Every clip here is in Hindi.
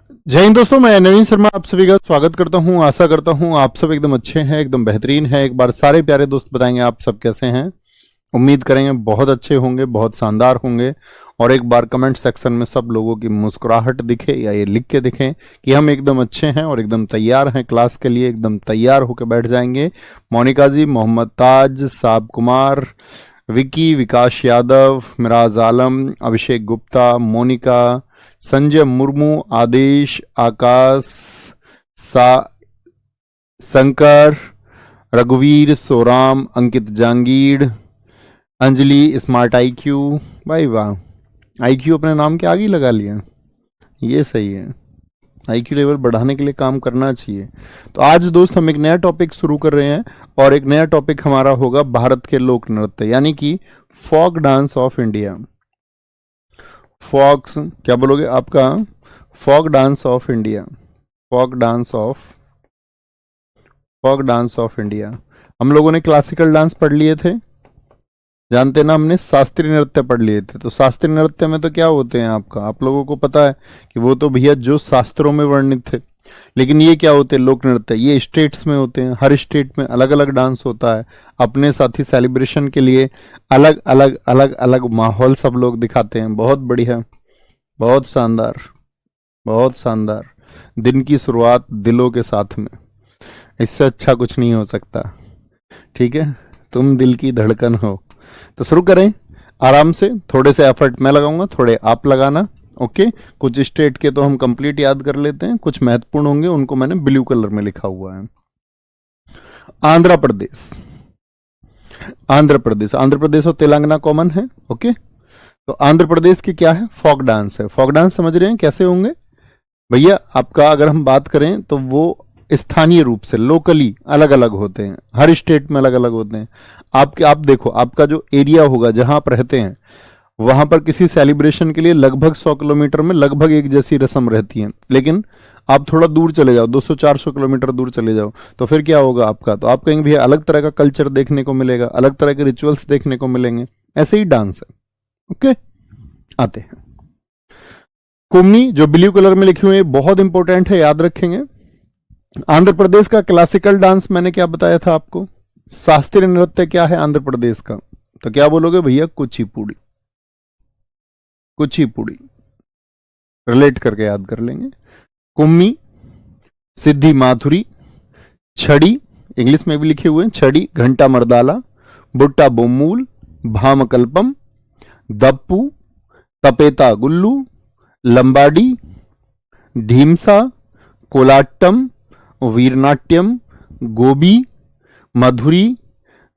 जय हिंद दोस्तों, मैं नवीन शर्मा आप सभी का स्वागत करता हूं। आशा करता हूं आप सब एकदम अच्छे हैं, एकदम बेहतरीन हैं। एक बार सारे प्यारे दोस्त बताएंगे आप सब कैसे हैं। उम्मीद करेंगे बहुत अच्छे होंगे, बहुत शानदार होंगे। और एक बार कमेंट सेक्शन में सब लोगों की मुस्कुराहट दिखे या ये लिख के दिखें कि हम एकदम अच्छे हैं और एकदम तैयार हैं क्लास के लिए, एकदम तैयार होकर बैठ जाएंगे। मोनिका जी, मोहम्मद ताज, साब कुमार, विकी, विकास यादव, मिराज आलम, अभिषेक गुप्ता, मोनिका, संजय मुर्मू, आदेश, आकाश, सा शंकर, रघुवीर, सोराम, अंकित जांगीड़, अंजलि, स्मार्ट आईक्यू। भाई वाह, आईक्यू अपने नाम के आगे ही लगा लिया, ये सही है। आईक्यू लेवल बढ़ाने के लिए काम करना चाहिए। तो आज दोस्त हम एक नया टॉपिक शुरू कर रहे हैं और एक नया टॉपिक हमारा होगा भारत के लोक नृत्य यानी कि folk dance of India. Folks क्या बोलोगे आपका? Folk dance of India, folk dance of India. हम लोगों ने क्लासिकल डांस पढ़ लिए थे, जानते ना, हमने शास्त्रीय नृत्य पढ़ लिए थे। तो शास्त्रीय नृत्य में तो क्या होते हैं आपका, आप लोगों को पता है कि वो तो भैया जो शास्त्रों में वर्णित थे। लेकिन ये क्या होते हैं लोक नृत्य, ये स्टेट्स में होते हैं। हर स्टेट में अलग अलग डांस होता है। अपने साथी सेलिब्रेशन के लिए अलग अलग अलग अलग माहौल सब लोग दिखाते हैं। बहुत बढ़िया, बहुत शानदार, बहुत शानदार। दिन की शुरुआत दिलों के साथ में, इससे अच्छा कुछ नहीं हो सकता। ठीक है, तुम दिल की धड़कन हो। तो शुरू करें आराम से। थोड़े से एफर्ट मैं लगाऊंगा, थोड़े आप लगाना। ओके, कुछ स्टेट के तो हम कंप्लीट याद कर लेते हैं, कुछ महत्वपूर्ण होंगे उनको मैंने ब्लू कलर में लिखा हुआ है। आंध्र प्रदेश, आंध्र प्रदेश, आंध्र प्रदेश और तेलंगाना कॉमन है। ओके, तो आंध्र प्रदेश की क्या है, फोक डांस है। फोक डांस समझ रहे हैं कैसे होंगे भैया आपका? अगर हम बात करें तो वो स्थानीय रूप से लोकली अलग अलग होते हैं, हर स्टेट में अलग अलग होते हैं। आप देखो, आपका जो एरिया होगा जहां आप रहते हैं वहां पर किसी सेलिब्रेशन के लिए लगभग 100 किलोमीटर में लगभग एक जैसी रस्म रहती है। लेकिन आप थोड़ा दूर चले जाओ, 200-400 किलोमीटर दूर चले जाओ, तो फिर क्या होगा आपका? तो आप कहेंगे भैया अलग तरह का कल्चर देखने को मिलेगा, अलग तरह के रिचुअल्स देखने को मिलेंगे। ऐसे ही डांस है। ओके, आते हैं कुम्मी, जो ब्लू कलर में लिखी हुई है, बहुत इंपॉर्टेंट है, याद रखेंगे। आंध्र प्रदेश का क्लासिकल डांस मैंने क्या बताया था आपको? शास्त्रीय नृत्य क्या है आंध्र प्रदेश का? तो क्या बोलोगे भैया? कुचिपुड़ी, कुचिपुड़ी रिलेट करके याद कर लेंगे। कुम्मी, सिद्धि माथुरी, छड़ी, इंग्लिश में भी लिखे हुए हैं, छड़ी, घंटा मर्दाला, बुट्टा बोमूल, भामकल्पम, दप्पू, तपेता गुल्लू, लंबाडी, ढीमसा, कोलाट्टम, वीरनाट्यम, गोबी, मधुरी,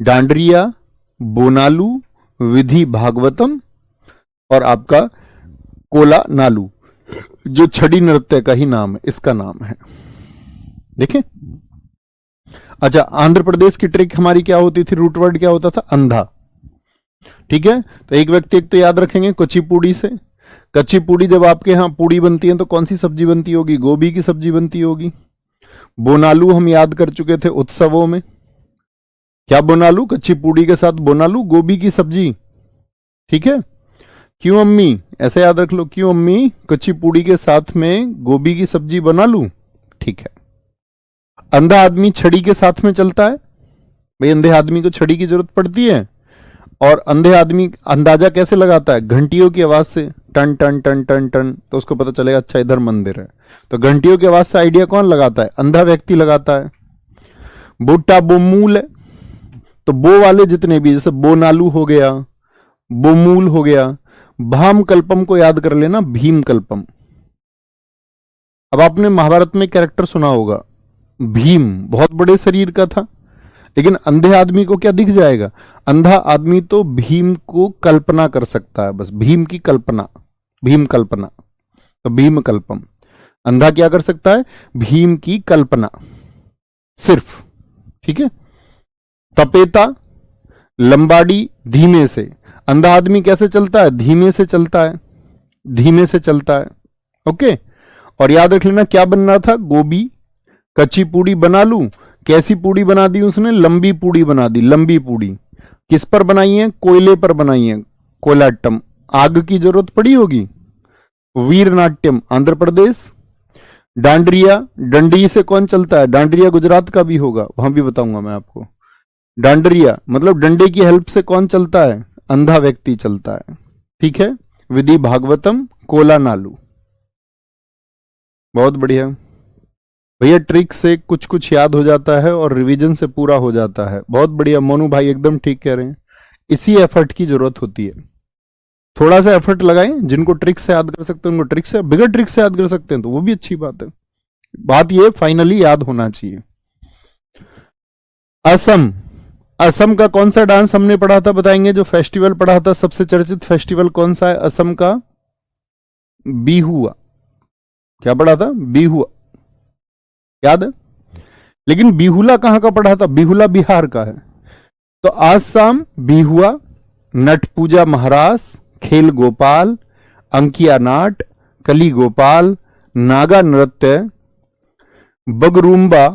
डांडरिया, बोनालू, विधि भागवतम और आपका कोला नालू, जो छड़ी नृत्य का ही नाम है, इसका नाम है। देखें, अच्छा, आंध्र प्रदेश की ट्रिक हमारी क्या होती थी? रूट वर्ड क्या होता था? अंधा। ठीक है, तो एक व्यक्ति एक तो याद रखेंगे कुचिपुड़ी से। कच्ची जब आपके यहां पूड़ी बनती है तो कौन सी सब्जी बनती होगी? गोभी की सब्जी बनती होगी। बोनालू हम याद कर चुके थे उत्सवों में। क्या बोनालू? कच्ची पूड़ी के साथ बोनालू, गोभी की सब्जी। ठीक है, क्यों अम्मी? ऐसे याद रख लो, क्यों अम्मी कच्ची पूड़ी के साथ में गोभी की सब्जी बना लूं? ठीक है। अंधा आदमी छड़ी के साथ में चलता है। भाई अंधे आदमी को छड़ी की जरूरत पड़ती है। और अंधे आदमी अंदाजा कैसे लगाता है? घंटियों की आवाज से, टन टन टन टन टन, तो उसको पता चलेगा अच्छा इधर मंदिर है। तो घंटियों की आवाज से आइडिया कौन लगाता है? अंधा व्यक्ति लगाता है। बुट्टा बोमूल है, तो बो वाले जितने भी, जैसे बोनालू हो गया, बोमूल हो गया। भाम कल्पम को याद कर लेना, भीम कल्पम। अब आपने महाभारत में कैरेक्टर सुना होगा, भीम बहुत बड़े शरीर का था, लेकिन अंधे आदमी को क्या दिख जाएगा? अंधा आदमी तो भीम को कल्पना कर सकता है, बस भीम की कल्पना, भीम कल्पना। तो भीम कल्पम, अंधा क्या कर सकता है? भीम की कल्पना सिर्फ। ठीक है। तपेता, लंबाड़ी, धीमे से। अंधा आदमी कैसे चलता है? धीमे से चलता है, धीमे से चलता है। ओके, और याद रख लेना क्या बनना था? गोभी, कच्ची पूड़ी बना लूं। कैसी पूड़ी बना दी उसने? लंबी पूड़ी बना दी, लंबी पूड़ी। किस पर बनाई है? कोयले पर बनाई है, कोलाट्टम। आग की जरूरत पड़ी होगी। वीरनाट्यम आंध्र प्रदेश। डांडरिया, डंडी से कौन चलता है? डांडरिया गुजरात का भी होगा, वहां भी बताऊंगा मैं आपको। डांडरिया मतलब डंडे की हेल्प से कौन चलता है? अंधा व्यक्ति चलता है। ठीक है। विधि भागवतम कोला नालू। बहुत बढ़िया भैया, ट्रिक से कुछ कुछ याद हो जाता है और रिवीजन से पूरा हो जाता है। बहुत बढ़िया मोनू भाई, एकदम ठीक कह रहे हैं। इसी एफर्ट की जरूरत होती है। थोड़ा सा एफर्ट लगाएं, जिनको ट्रिक से याद कर सकते हैं उनको ट्रिक से, बिगड़ ट्रिक से याद कर सकते हैं तो वो भी अच्छी बात है। बात ये फाइनली याद होना चाहिए। असम, असम का कौन सा डांस हमने पढ़ा था बताएंगे? जो फेस्टिवल पढ़ा था, सबसे चर्चित फेस्टिवल कौन सा है असम का? बिहुआ। क्या पढ़ा था? बिहुआ, याद है? लेकिन बिहुला कहां का पढ़ा था? बिहुला बिहार का है। तो आसाम बिहुआ, नट पूजा महारास, खेल गोपाल, अंकिया नाट, कली गोपाल, नागा नृत्य, बगरूम्बा,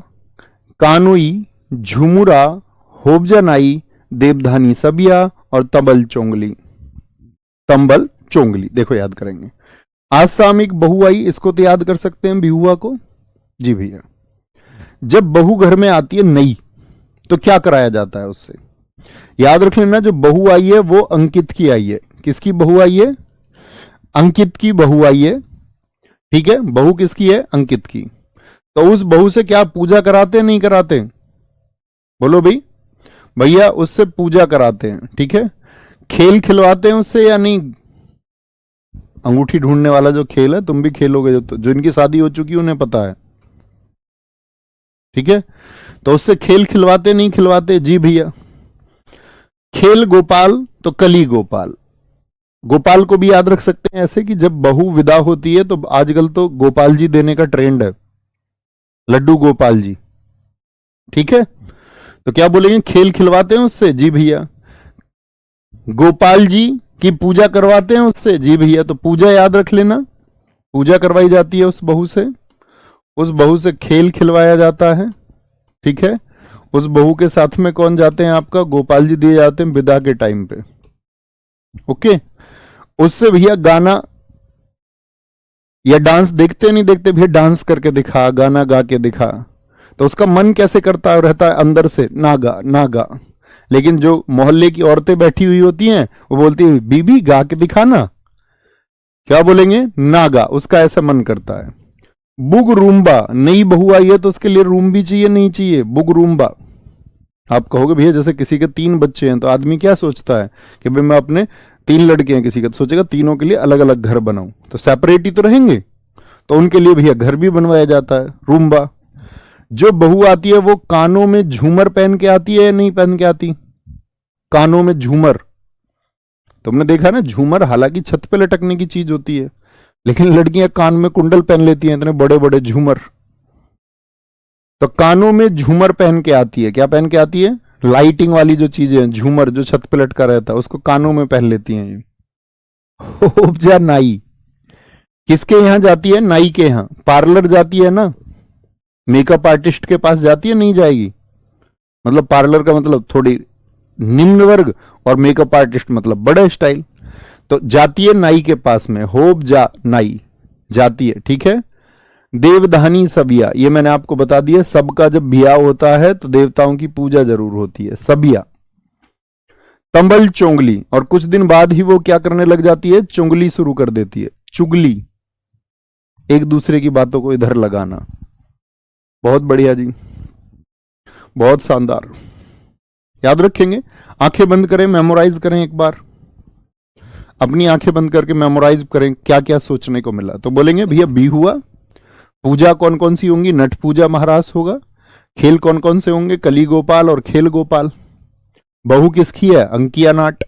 कानोई, झुमुरा, होबजनाई, देवधानी सबिया और तंबल चोंगली। तंबल चोंगली देखो याद करेंगे। आसामिक बहू आई, इसको तो याद कर सकते हैं बिहुआ को। जी भैया, जब बहू घर में आती है नई, तो क्या कराया जाता है उससे? याद रख लेना, जो बहू आई है वो अंकित की आई है। किसकी बहू आई है? अंकित की बहू आई है। ठीक है, बहू किसकी है? अंकित की। तो उस बहू से क्या पूजा कराते नहीं कराते? बोलो भाई। भैया उससे पूजा कराते हैं। ठीक है। खेल खिलवाते हैं उससे या नहीं? अंगूठी ढूंढने वाला जो खेल है, तुम भी खेलोगे, जो इनकी शादी हो चुकी उन्हें पता है। ठीक है। तो उससे खेल खिलवाते नहीं खिलवाते? जी भैया। खेल गोपाल तो कली गोपाल। गोपाल को भी याद रख सकते हैं ऐसे कि जब बहू विदा होती है तो आजकल तो गोपाल जी देने का ट्रेंड है, लड्डू गोपाल जी। ठीक है। तो क्या बोलेंगे? खेल खिलवाते हैं उससे? जी भैया। गोपाल जी की पूजा करवाते हैं उससे? जी भैया। तो पूजा याद रख लेना, पूजा करवाई जाती है उस बहू से। उस बहू से खेल खिलवाया जाता है। ठीक है। उस बहू के साथ में कौन जाते हैं आपका? गोपाल जी दिए जाते हैं विदा के टाइम पे। ओके। उससे भैया गाना या डांस देखते नहीं देखते भैया? डांस करके दिखा, गाना गा के दिखा, तो उसका मन कैसे करता है? रहता है अंदर से नागा नागा। लेकिन जो मोहल्ले की औरतें बैठी हुई होती हैं वो बोलती है बीबी गा के दिखाना। क्या बोलेंगे? नागा। उसका ऐसा मन करता है। बुग रूम्बा, नई बहू आई है तो उसके लिए रूम भी चाहिए नहीं चाहिए? बुग रूम्बा। आप कहोगे भैया जैसे किसी के 3 बच्चे हैं तो आदमी क्या सोचता है कि भाई मैं अपने 3 लड़के हैं, किसी का तो सोचेगा तीनों के लिए अलग अलग घर बनाऊं, तो सेपरेट ही तो रहेंगे। तो उनके लिए भैया घर भी बनवाया जाता है, रूम्बा। जो बहू आती है वो कानों में झूमर पहन के आती है या नहीं पहन के आती? कानों में झूमर, तुमने देखा ना झूमर हालांकि छत पे लटकने की चीज होती है, लेकिन लड़कियां कान में कुंडल पहन लेती हैं, इतने बड़े बड़े झूमर। तो कानों में झूमर पहन के आती है। क्या पहन के आती है? लाइटिंग वाली जो चीजें हैं, झूमर जो छत पे लटका रहता है उसको कानों में पहन लेती हैं ये। उपजा नाई किसके यहां जाती है? नाई के यहां। पार्लर जाती है ना, मेकअप आर्टिस्ट के पास जाती है नहीं जाएगी? मतलब पार्लर का मतलब थोड़ी निम्न वर्ग और मेकअप आर्टिस्ट मतलब बड़े स्टाइल। तो जाती है नाई के पास में, होब जा नाई जाती है। ठीक है। देवधानी सबिया, ये मैंने आपको बता दिया, सबका जब ब्याह होता है तो देवताओं की पूजा जरूर होती है, सबिया। तंबल चोंगली, और कुछ दिन बाद ही वो क्या करने लग जाती है? चुंगली शुरू कर देती है, चुगली, एक दूसरे की बातों को इधर लगाना। बहुत बढ़िया जी, बहुत शानदार। याद रखेंगे। आंखें बंद करें, मेमोराइज करें एक बार, अपनी आंखें बंद करके मेमोराइज करें क्या क्या सोचने को मिला। तो बोलेंगे भैया बिहुआ, पूजा कौन कौन सी होंगी? नट पूजा महारास होगा। खेल कौन कौन से होंगे? कली गोपाल और खेल गोपाल। बहू किसकी है? अंकिया नाट।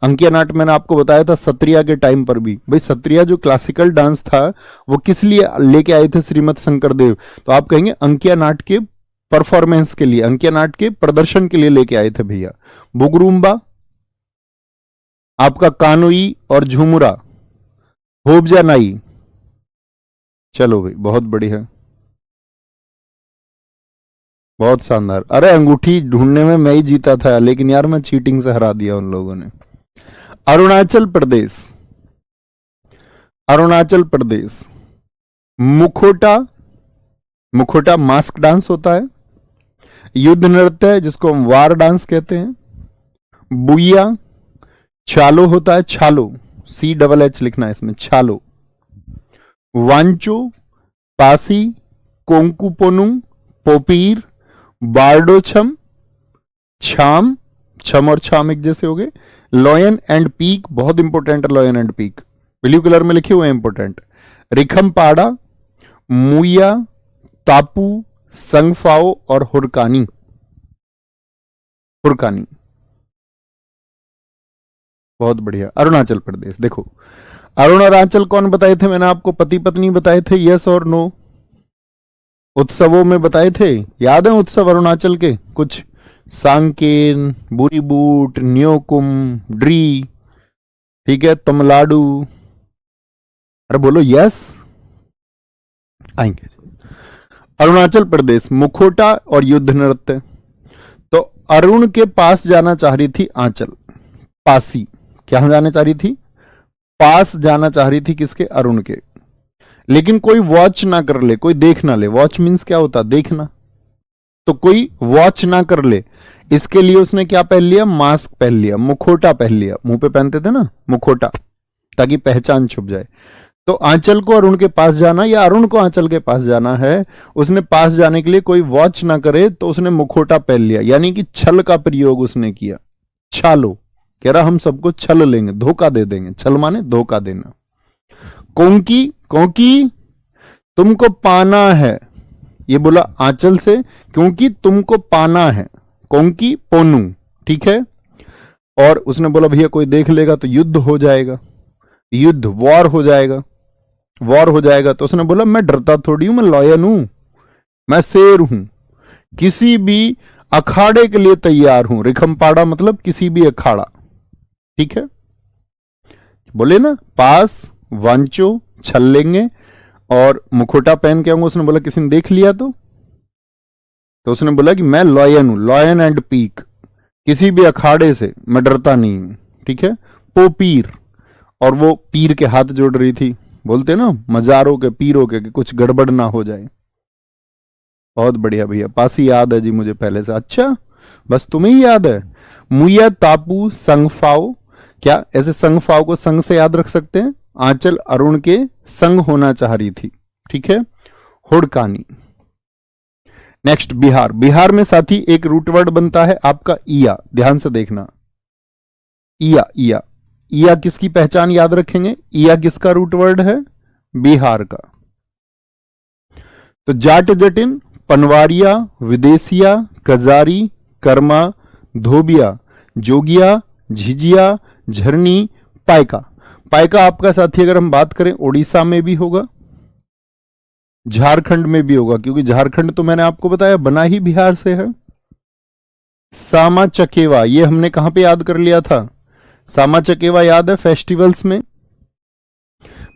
अंकिया नाट मैंने आपको बताया था सत्रिया के टाइम पर भी। भाई सत्रिया जो क्लासिकल डांस था वो किस लिए लेके आए थे श्रीमद शंकर देव? तो आप कहेंगे अंकिया नाट के परफॉर्मेंस के लिए, अंकिया नाट के प्रदर्शन के लिए लेके आए थे भैया। बुगरूम्बा, आपका कानोई और झुमुरा, होबजा नाई। चलो भाई बहुत बढ़िया, बहुत शानदार। अरे अंगूठी ढूंढने में मैं ही जीता था, लेकिन यार मैं चीटिंग से हरा दिया उन लोगों ने। अरुणाचल प्रदेश, अरुणाचल प्रदेश, मुखोटा मुखोटा मास्क डांस होता है। युद्ध नृत्य है जिसको हम वार डांस कहते हैं। बुइया छालो होता है, छालो, CHH लिखना है इसमें, छालो। वांचो, पासी, कोंकुपोनुंग, पोपीर, बारडोछम, छाम, छम और छाम एक जैसे हो गए। लॉयन एंड पीक, बहुत इंपॉर्टेंट है lion and peak, blue colour में लिखे हुए हैं इंपॉर्टेंट। रिखमपाड़ा, मुया, तापू, संगफाओ और हुरकानी। हुरकानी, बहुत बढ़िया। अरुणाचल प्रदेश, देखो अरुणाचल कौन बताए थे मैंने आपको? पति पत्नी बताए थे, यस और नो? उत्सवों में बताए थे, याद है उत्सव अरुणाचल के कुछ? सांकेन, बुरीबूट, न्योकुम, ड्री, ठीक है, तमलाडू। अरे बोलो यस, आएंगे। अरुणाचल प्रदेश, मुखोटा और युद्ध नृत्य। तो अरुण के पास जाना चाह रही थी आंचल, पासी। क्या जाना चाह रही थी? पास जाना चाह रही थी किसके? अरुण के। लेकिन कोई वॉच ना कर ले, कोई देख ना ले। वॉच मीन्स क्या होता? देखना। तो कोई वॉच ना कर ले, इसके लिए उसने क्या पहन लिया? मास्क पहन लिया, मुखोटा पहन लिया। मुंह पे पहनते थे ना मुखोटा, ताकि पहचान छुप जाए। तो आंचल को अरुण के पास जाना या अरुण को आंचल के पास जाना है, उसने पास जाने के लिए कोई वॉच ना करे तो उसने मुखोटा पहन लिया, यानी कि छल का प्रयोग उसने किया। छालो, कह रहा हम सबको छल लेंगे, धोखा दे देंगे। छल माने धोखा देना। कोंकी, कोंकी तुमको पाना है, ये बोला आंचल से, क्योंकि तुमको पाना है। कोंकी पोनू, ठीक है। और उसने बोला भैया कोई देख लेगा तो युद्ध हो जाएगा, युद्ध, वॉर हो जाएगा, वॉर हो जाएगा। तो उसने बोला मैं डरता थोड़ी हूं, मैं लॉयन हूं, मैं शेर हूं, किसी भी अखाड़े के लिए तैयार हूं। रिखमपाड़ा मतलब किसी भी अखाड़ा, ठीक है। बोले ना पास, वांचो, छल लेंगे और मुखोटा पहन के आऊंगा। उसने बोला किसी ने देख लिया तो उसने बोला कि मैं लॉयन हूं, लॉयन एंड पीक, किसी भी अखाड़े से मैं डरता नहीं हूं, ठीक है। पोपीर, और वो पीर के हाथ जोड़ रही थी, बोलते ना मजारों के, पीरों के, कि कुछ गड़बड़ ना हो जाए। बहुत बढ़िया भैया, पासी याद है जी मुझे पहले से। अच्छा, बस तुम्हें ही याद है। मुया, तापू, संगफाओ, क्या ऐसे संगफाओ को संग से याद रख सकते हैं? आंचल अरुण के संग होना चाह रही थी, ठीक है। हुड़कानी। नेक्स्ट बिहार, बिहार में साथी एक रूट वर्ड बनता है आपका इया, ध्यान से देखना। इया, इया, इया किसकी पहचान याद रखेंगे? इया किसका रूट वर्ड है? बिहार का। तो जाट जटिन, पनवारिया, विदेशिया, कजारी, कर्मा, धोबिया, जोगिया, झिझिया, झरनी, पायका। पायका आपका साथी अगर हम बात करें उड़ीसा में भी होगा, झारखंड में भी होगा, क्योंकि झारखंड तो मैंने आपको बताया बना ही बिहार से है। सामा चकेवा, ये हमने कहां पे याद कर लिया था? सामा चकेवा याद है फेस्टिवल्स में।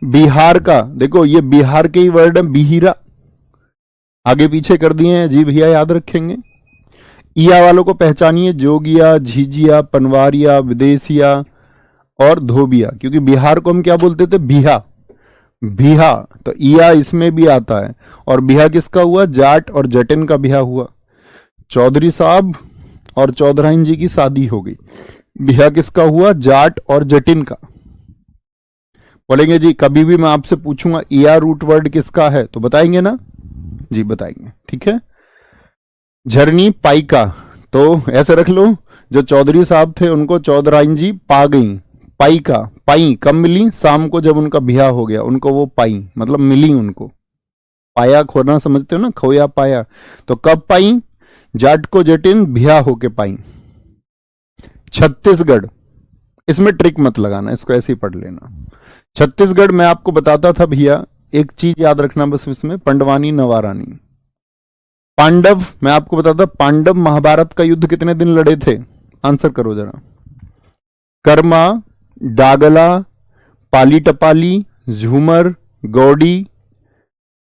बिहार का, देखो ये बिहार के ही वर्ड है, बिहिरा, आगे पीछे कर दिए हैं जी भैया, याद रखेंगे। इया वालों को पहचानिए, जोगिया, झिझिया, पनवारिया, विदेशिया और धोबिया, क्योंकि बिहार को हम क्या बोलते थे? बिहा, बिहा। तो इया इसमें भी आता है। और बिहा किसका हुआ? जाट और जटिन का बिहा हुआ। चौधरी साहब और चौधराइन जी की शादी हो गई, बिहा किसका हुआ? जाट और जटिन का। बोलेंगे जी कभी भी मैं आपसे पूछूंगा इया रूट वर्ड किसका है, तो बताएंगे ना जी? बताएंगे, ठीक है। झरनी, पाइका, तो ऐसे रख लो, जो चौधरी साहब थे उनको चौधराइन जी पा गई। पाइका, पाई कब मिली? शाम को जब उनका ब्याह हो गया, उनको वो पाई मतलब मिली उनको। पाया खोना समझते हो ना, खोया पाया। तो कब पाई? जाट को जटिन ब्याह होके पाई। छत्तीसगढ़, इसमें ट्रिक मत लगाना, इसको ऐसे ही पढ़ लेना। छत्तीसगढ़ में आपको बताता था भैया, एक चीज याद रखना बस इसमें, पंडवानी नवारानी। पांडव, मैं आपको बताता, पांडव महाभारत का युद्ध कितने दिन लड़े थे? आंसर करो जरा। कर्मा, डागला, पाली टपाली, झूमर, गौड़ी,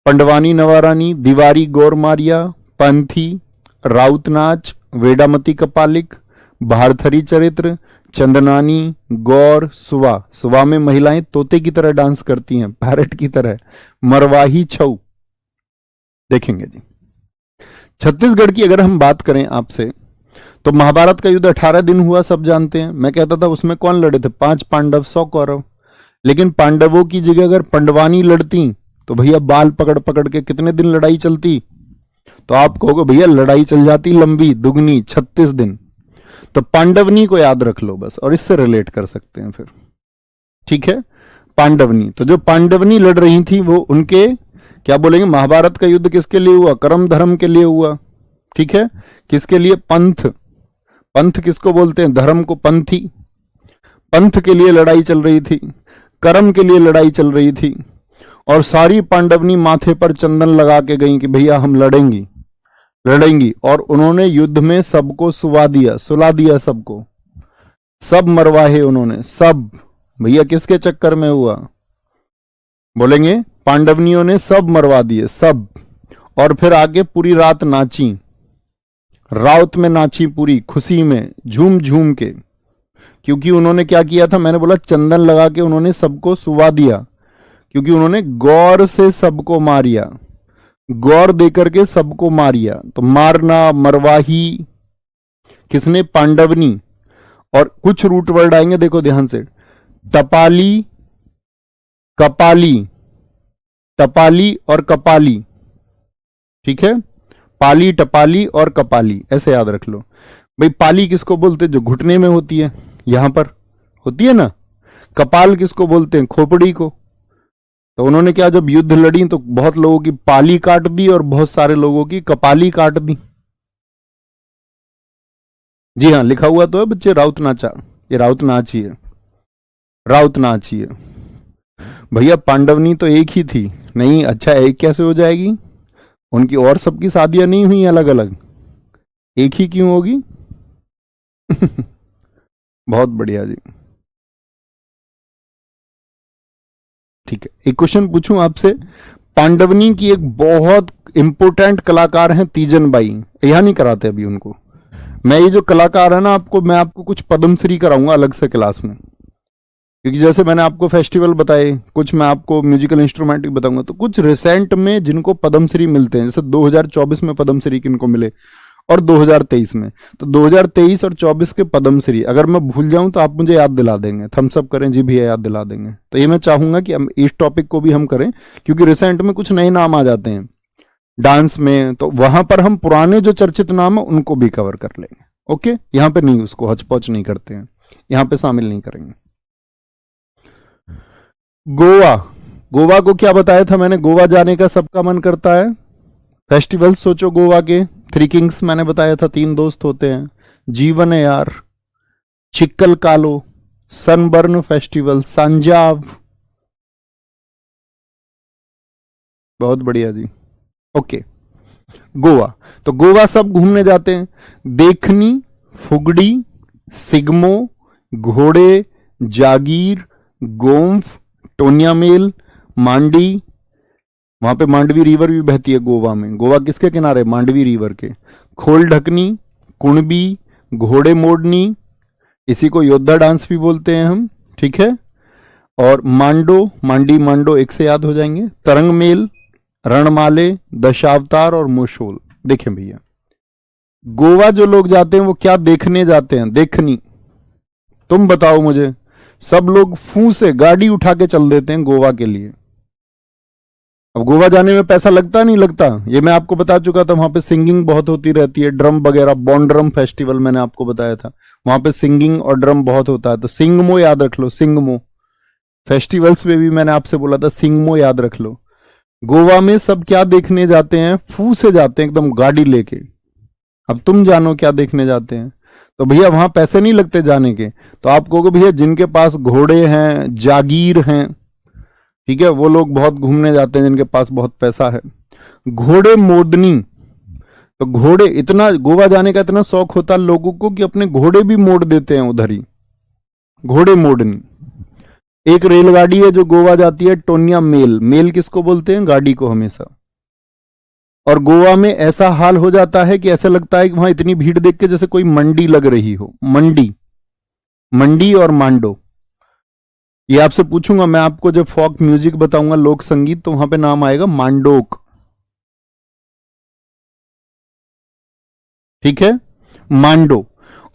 पंडवानी नवारानी, दीवारी गौरमारिया, पंथी, राउतनाच, वेडामती कपालिक, भारथरी चरित्र, चंदनानी, गौर, सुवा। सुवा में महिलाएं तोते की तरह डांस करती हैं, पैरट की तरह। मरवाही छऊ, देखेंगे जी। छत्तीसगढ़ की अगर हम बात करें आपसे, तो महाभारत का युद्ध 18 दिन हुआ, सब जानते हैं। मैं कहता था उसमें कौन लड़े थे, 5 पांडव 100 कौरव। लेकिन पांडवों की जगह अगर पंडवानी लड़ती तो भैया बाल पकड़ पकड़ के कितने दिन लड़ाई चलती। तो आप कहोगे भैया लड़ाई चल जाती लंबी, दुगनी, 36 दिन। तो पांडवनी को याद रख लो बस, और इससे रिलेट कर सकते हैं फिर, ठीक है। पांडवनी, तो जो पांडवनी लड़ रही थी वो उनके क्या बोलेंगे, महाभारत का युद्ध किसके लिए हुआ, कर्म धर्म के लिए हुआ, ठीक है। किसके लिए, पंथ। पंथ किसको बोलते हैं, धर्म को पंथी। पंथ के लिए लड़ाई चल रही थी, कर्म के लिए लड़ाई चल रही थी। और सारी पांडवनी माथे पर चंदन लगा के गई कि भैया हम लड़ेंगी लड़ेंगी। और उन्होंने युद्ध में सबको सुला दिया सबको, सब मरवाहे उन्होंने, सब। भैया किसके चक्कर में हुआ, बोलेंगे पांडवनियों ने सब मरवा दिए, सब। और फिर आगे पूरी रात नाची, राउत में नाची, पूरी खुशी में झूम झूम के। क्योंकि उन्होंने क्या किया था, मैंने बोला चंदन लगा के उन्होंने सबको सुवा दिया, क्योंकि उन्होंने गौर से सबको मारिया, गौर देकर के सबको मारिया। तो मारना, मरवाही किसने, पांडवनी। और कुछ रूट वर्ड आएंगे, देखो ध्यान से, टपाली, कपाली, टपाली और कपाली, ठीक है। पाली, टपाली और कपाली, ऐसे याद रख लो भाई। पाली किसको बोलते हैं, जो घुटने में होती है, यहां पर होती है ना। कपाल किसको बोलते हैं, खोपड़ी को। तो उन्होंने क्या, जब युद्ध लड़ी तो बहुत लोगों की पाली काट दी और बहुत सारे लोगों की कपाली काट दी। जी हाँ, लिखा हुआ तो है बच्चे, राउत नाचा, ये राउत नाच ही है, राउत नाच ही है। भैया पांडवनी तो एक ही थी, नहीं अच्छा एक कैसे हो जाएगी, उनकी और सबकी शादियां नहीं हुई अलग अलग, एक ही क्यों होगी। बहुत बढ़िया जी, ठीक है। एक क्वेश्चन पूछूं आपसे, पांडवनी की एक बहुत इंपोर्टेंट कलाकार हैं तीजन बाई, यहां नहीं कराते अभी उनको। मैं ये जो कलाकार है ना, मैं आपको कुछ पद्मश्री कराऊंगा अलग से क्लास में, क्योंकि जैसे मैंने आपको फेस्टिवल बताए, कुछ मैं आपको म्यूजिकल इंस्ट्रूमेंट भी बताऊंगा। तो कुछ रिसेंट में जिनको पद्मश्री मिलते हैं, जैसे 2024 में पद्मश्री किनको मिले और 2023 में, तो 2023 और 24 के पद्मश्री अगर मैं भूल जाऊं तो आप मुझे याद दिला देंगे, थम्स अप करें जी भैया, याद दिला देंगे। तो ये मैं चाहूंगा कि इस टॉपिक को भी हम करें, क्योंकि रिसेंट में कुछ नए नाम आ जाते हैं डांस में, तो वहां पर हम पुराने जो चर्चित नाम है उनको भी कवर कर लेंगे। ओके, यहां पे नहीं, उसको हचपच नहीं करते हैं, यहां पे शामिल नहीं करेंगे। गोवा, गोवा को क्या बताया था मैंने, गोवा जाने का सबका मन करता है। फेस्टिवल सोचो गोवा के, 3 किंग्स मैंने बताया था, 3 दोस्त होते हैं, जीवन है यार, चिक्कल कालो, सनबर्न फेस्टिवल, संजाव। बहुत बढ़िया जी, ओके। गोवा, तो गोवा सब घूमने जाते हैं, देखनी, फुगड़ी, सिग्मो, घोड़े, जागीर, गोम्फ, टोनिया मेल, मांडी। वहां पे मांडवी रिवर भी बहती है गोवा में, गोवा किसके किनारे, मांडवी रिवर के। खोल ढकनी, कुणबी, घोड़े मोड़नी, इसी को योद्धा डांस भी बोलते हैं हम, ठीक है। और मांडो, मांडी मांडो एक से याद हो जाएंगे, तरंग मेल, रणमाले, दशावतार और मोशोल। देखें भैया, गोवा जो लोग जाते हैं वो क्या देखने जाते हैं, देखनी। तुम बताओ मुझे, सब लोग फू से गाड़ी उठा के चल देते हैं गोवा के लिए। अब गोवा जाने में पैसा लगता नहीं लगता, ये मैं आपको बता चुका था। वहां पे सिंगिंग बहुत होती रहती है, ड्रम वगैरह, बॉन्ड्रम फेस्टिवल मैंने आपको बताया था, वहां पे सिंगिंग और ड्रम बहुत होता है। तो सिंगमो याद रख लो, सिंगमो फेस्टिवल्स में भी मैंने आपसे बोला था, सिंगमो याद रख लो। गोवा में सब क्या देखने जाते हैं, फू से जाते हैं एकदम गाड़ी लेके। अब तुम जानो क्या देखने जाते हैं। तो भैया वहां पैसे नहीं लगते जाने के। तो आप कहोगे भैया जिनके पास घोड़े हैं, जागीर हैं, ठीक है, वो लोग बहुत घूमने जाते हैं जिनके पास बहुत पैसा है। घोड़े मोडनी, तो घोड़े, इतना गोवा जाने का इतना शौक होता है लोगों को कि अपने घोड़े भी मोड़ देते हैं उधर ही, घोड़े मोडनी। एक रेलगाड़ी है जो गोवा जाती है, टोनिया मेल। मेल किसको बोलते हैं, गाड़ी को हमेशा। और गोवा में ऐसा हाल हो जाता है कि ऐसा लगता है कि वहां इतनी भीड़ देख के जैसे कोई मंडी लग रही हो, मंडी, मंडी और मांडो। ये आपसे पूछूंगा मैं, आपको जब फोक म्यूजिक बताऊंगा, लोक संगीत, तो वहां पे नाम आएगा मांडोक। ठीक है, मांडो।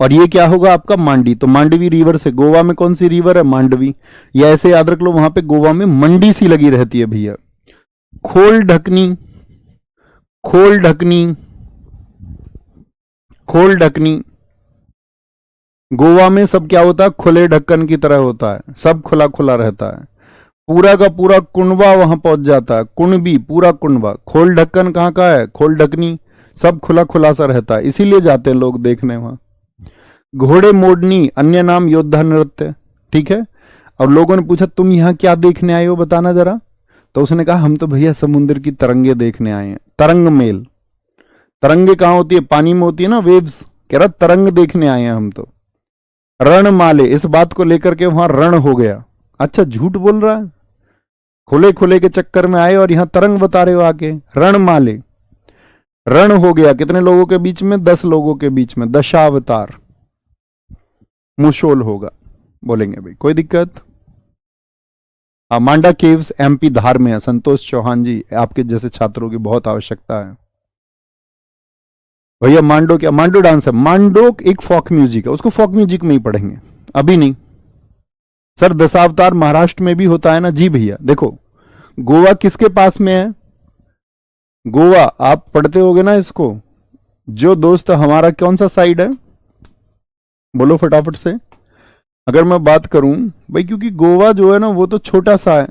और ये क्या होगा आपका मांडी, तो मांडवी रिवर से, गोवा में कौन सी रिवर है, मांडवी। या ऐसे याद रख लो, वहां पे गोवा में मंडी सी लगी रहती है भैया। खोल ढकनी, खोल ढकनी, खोल ढकनी। गोवा में सब क्या होता है, खुले ढक्कन की तरह होता है, सब खुला खुला रहता है, पूरा का पूरा कुंडवा वहां पहुंच जाता है, कुणबी पूरा कुंडवा। खोल ढक्कन कहाँ का है, खोल ढकनी, सब खुला खुला सा रहता है, इसीलिए जाते हैं लोग देखने वहां। घोड़े मोड़नी, अन्य नाम योद्धा नृत्य, ठीक है। और लोगों ने पूछा तुम यहाँ क्या देखने आए हो, बताना जरा। तो उसने कहा हम तो भैया समुद्र की तरंगे देखने आए हैं। तरंग मेल, तरंगे कहाँ होती है, पानी में होती है ना, वेव्स। कह रहा तरंग देखने आए हैं हम तो। रण माले, इस बात को लेकर के वहां रण हो गया। अच्छा झूठ बोल रहा है, खुले खुले के चक्कर में आए और यहां तरंग बता रहे हो आके। रण माले, रण हो गया कितने लोगों के बीच में, 10 लोगों के बीच में। दशावतार, मुशोल होगा, बोलेंगे भाई, कोई दिक्कत। मांडा केव्स एमपी धार में है। संतोष चौहान जी, आपके जैसे छात्रों की बहुत आवश्यकता है भैया। मांडो क्या, मांडो डांस है। मांडो एक फोक म्यूजिक है, उसको फोक म्यूजिक में ही पढ़ेंगे, अभी नहीं। सर दशावतार महाराष्ट्र में भी होता है ना, जी भैया। देखो गोवा किसके पास में है, गोवा आप पढ़ते होगे ना इसको। जो दोस्त हमारा कौन सा साइड है, बोलो फटाफट से। अगर मैं बात करूं भाई, क्योंकि गोवा जो है ना वो तो छोटा सा है,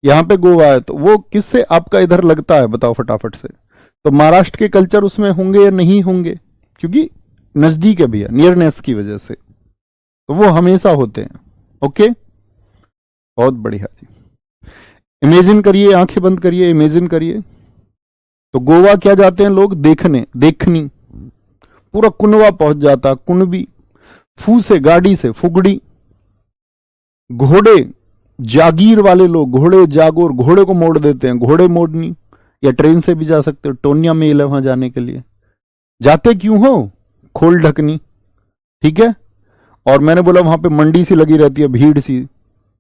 यहां पे गोवा है, तो वो किससे आपका इधर लगता है, बताओ फटाफट से। तो महाराष्ट्र के कल्चर उसमें होंगे या नहीं होंगे, क्योंकि नजदीक है भैया, नियरनेस की वजह से, तो वो हमेशा होते हैं। ओके, बहुत बढ़िया जी। इमेजिन करिए, आंखें बंद करिए, इमेजिन करिए। तो गोवा क्या जाते हैं लोग, देखने, देखनी। पूरा कुनवा पहुंच जाता, कुनबी। फू से, गाड़ी से, फुगड़ी। घोड़े, जागीर वाले लोग, घोड़े जागोर, घोड़े को मोड़ देते हैं, घोड़े मोड़नी। या ट्रेन से भी जा सकते हो, टोनिया मेल है वहां जाने के लिए। जाते क्यों हो, खोल ढकनी, ठीक है। और मैंने बोला वहां पे मंडी सी लगी रहती है, भीड़ सी।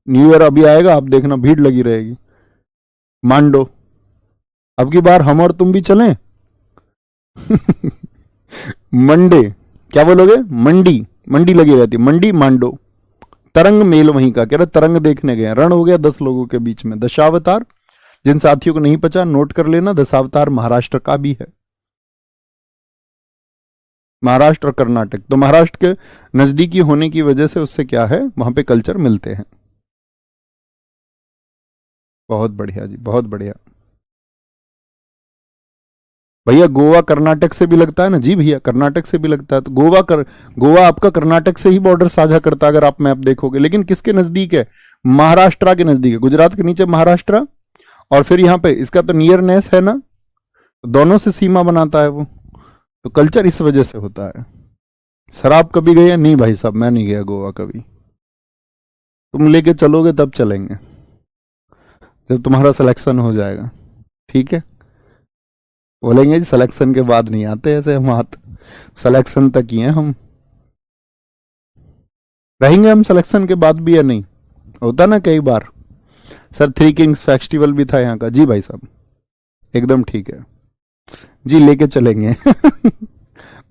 न्यू ईयर अभी आएगा, आप देखना भीड़ लगी रहेगी। मांडो, अब की बार हम और तुम भी चलें। मंडे, क्या बोलोगे, मंडी, मंडी लगी रहती है, मंडी मांडो। तरंग मेल वहीं का, कह रहे तरंग देखने गए। रण हो गया 10 लोगों के बीच में। दशावतार, जिन साथियों को नहीं पता नोट कर लेना, दशावतार महाराष्ट्र का भी है, महाराष्ट्र और कर्नाटक। तो महाराष्ट्र के नजदीकी होने की वजह से उससे क्या है, वहां पे कल्चर मिलते हैं। बहुत बढ़िया जी, बहुत बढ़िया भैया। गोवा कर्नाटक से भी लगता है ना, जी भैया, कर्नाटक से भी लगता है। तो गोवा आपका कर्नाटक से ही बॉर्डर साझा करता है, अगर आप मैप देखोगे। लेकिन किसके नजदीक है, महाराष्ट्र के नजदीक है। गुजरात के नीचे महाराष्ट्र, और फिर यहां पे इसका तो नियरनेस है ना, तो दोनों से सीमा बनाता है वो। तो कल्चर इस वजह से होता है। शराब कभी गए, नहीं भाई साहब, मैं नहीं गया गोवा कभी। तुम लेके चलोगे तब चलेंगे, जब तुम्हारा सिलेक्शन हो जाएगा, ठीक है। बोलेंगे जी सिलेक्शन के बाद नहीं आते ऐसे हम, हाथ सिलेक्शन तक ही हैं हम। रहेंगे हम सिलेक्शन के बाद भी या नहीं, होता ना कई बार। सर 3 किंग्स फेस्टिवल भी था यहाँ का, जी भाई साहब, एकदम ठीक है जी, लेके चलेंगे।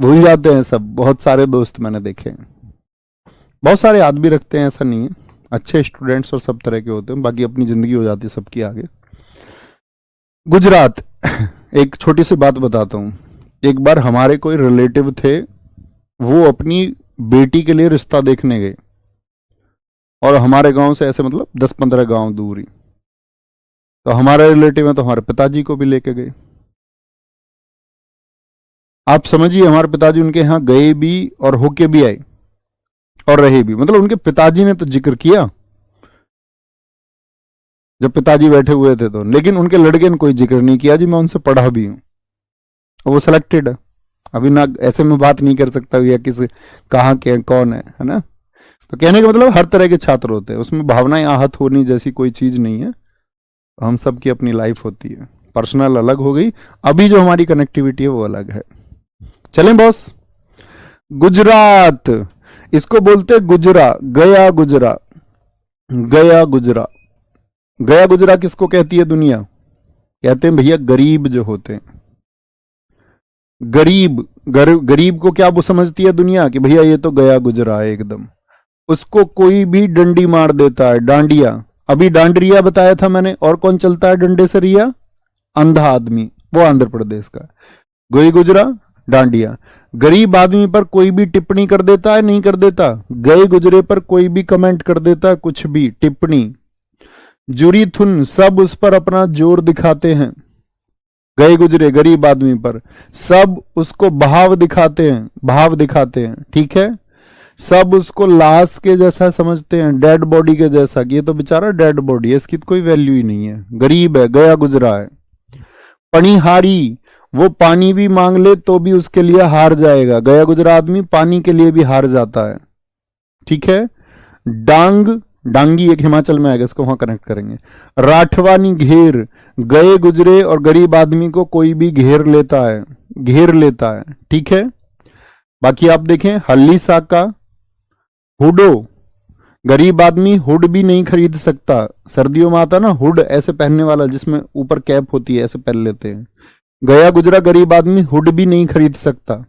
भूल जाते हैं सब, बहुत सारे दोस्त मैंने देखे हैं, बहुत सारे याद भी रखते हैं, ऐसा नहीं है। अच्छे स्टूडेंट्स और सब तरह के होते हैं, बाकी अपनी जिंदगी हो जाती है सबकी आगे। गुजरात, एक छोटी सी बात बताता हूँ। एक बार हमारे कोई रिलेटिव थे, वो अपनी बेटी के लिए रिश्ता देखने गए, और हमारे गांव से ऐसे मतलब 10-15 गांव दूर ही। तो हमारे रिलेटिव है, तो हमारे पिताजी को भी लेके गए। आप समझिए, हमारे पिताजी उनके यहाँ गए भी और होके भी आए और रहे भी। मतलब उनके पिताजी ने तो जिक्र किया जब पिताजी बैठे हुए थे तो, लेकिन उनके लड़के ने कोई जिक्र नहीं किया जी मैं उनसे पढ़ा भी हूं, वो सिलेक्टेड है। अभी ना ऐसे में बात नहीं कर सकता या किसी कहाँ के कौन है ना। तो कहने का मतलब हर तरह के छात्र होते हैं, उसमें भावनाएं आहत होनी जैसी कोई चीज नहीं है। हम सबकी अपनी लाइफ होती है, पर्सनल अलग हो गई, अभी जो हमारी कनेक्टिविटी है वो अलग है। चलें बॉस। गुजरात, इसको बोलते गुजरा, गया गुजरा, गया गुजरा। गया गुजरा किसको कहती है दुनिया, कहते हैं भैया गरीब जो होते हैं, गरीब, गरीब को क्या वो समझती है दुनिया कि भैया ये तो गया गुजरा है एकदम, उसको कोई भी डंडी मार देता है, डांडिया। अभी डांडरिया बताया था मैंने, और कौन चलता है डंडे से रिया? अंधा आदमी, वो आंध्र प्रदेश का। गोई गुजरा, डांडिया। गरीब आदमी पर कोई भी टिप्पणी कर देता है, नहीं कर देता? गए गुजरे पर कोई भी कमेंट कर देता है, कुछ भी टिप्पणी। जुरी थुन, सब उस पर अपना जोर दिखाते हैं। गए गुजरे गरीब आदमी पर सब उसको भाव दिखाते हैं, भाव दिखाते हैं, ठीक है। सब उसको लाश के जैसा समझते हैं, डेड बॉडी के जैसा, कि ये तो बेचारा डेड बॉडी है, इसकी तो कोई वैल्यू ही नहीं है, गरीब है, गया गुजरा है। पणिहारी, वो पानी भी मांग ले तो भी उसके लिए हार जाएगा, गया गुजरा आदमी पानी के लिए भी हार जाता है, ठीक है। डांग, डांगी एक हिमाचल में आएगा, इसको वहां कनेक्ट करेंगे। राठवानी, घेर, गए गुजरे और गरीब आदमी को कोई भी घेर लेता है, घेर लेता है, ठीक है। बाकी आप देखें, हल्ली साका, हुडो, गरीब आदमी हुड भी नहीं खरीद सकता। सर्दियों में आता ना हुड, ऐसे पहनने वाला जिसमें ऊपर कैप होती है, ऐसे पहन लेते हैं। गया गुजरा गरीब आदमी हुड भी नहीं खरीद सकता।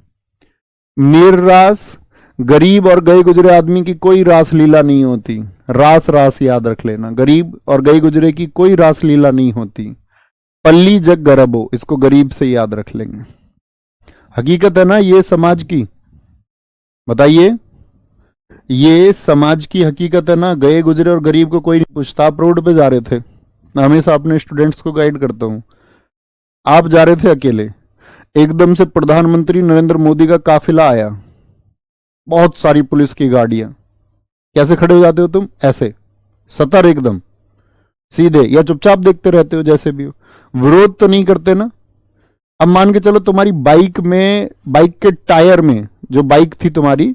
मीर रास, गरीब और गए गुजरे आदमी की कोई रास लीला नहीं होती। रास रास याद रख लेना, गरीब और गए गुजरे की कोई रास लीला नहीं होती। पल्ली जग गरबो, इसको गरीब से याद रख लेंगे। हकीकत है ना ये समाज की, बताइए, ये समाज की हकीकत है ना। गए गुजरे और गरीब को कोई नहीं पूछता। आप रोड पे जा रहे थे, मैं हमेशा अपने स्टूडेंट्स को गाइड करता हूं, आप जा रहे थे अकेले, एकदम से प्रधानमंत्री नरेंद्र मोदी का काफिला आया, बहुत सारी पुलिस की गाड़ियां, कैसे खड़े हो जाते हो तुम? ऐसे सतर एकदम सीधे, या चुपचाप देखते रहते हो? जैसे भी हो, विरोध तो नहीं करते ना। अब मान के चलो तुम्हारी बाइक में, बाइक के टायर में, जो बाइक थी तुम्हारी,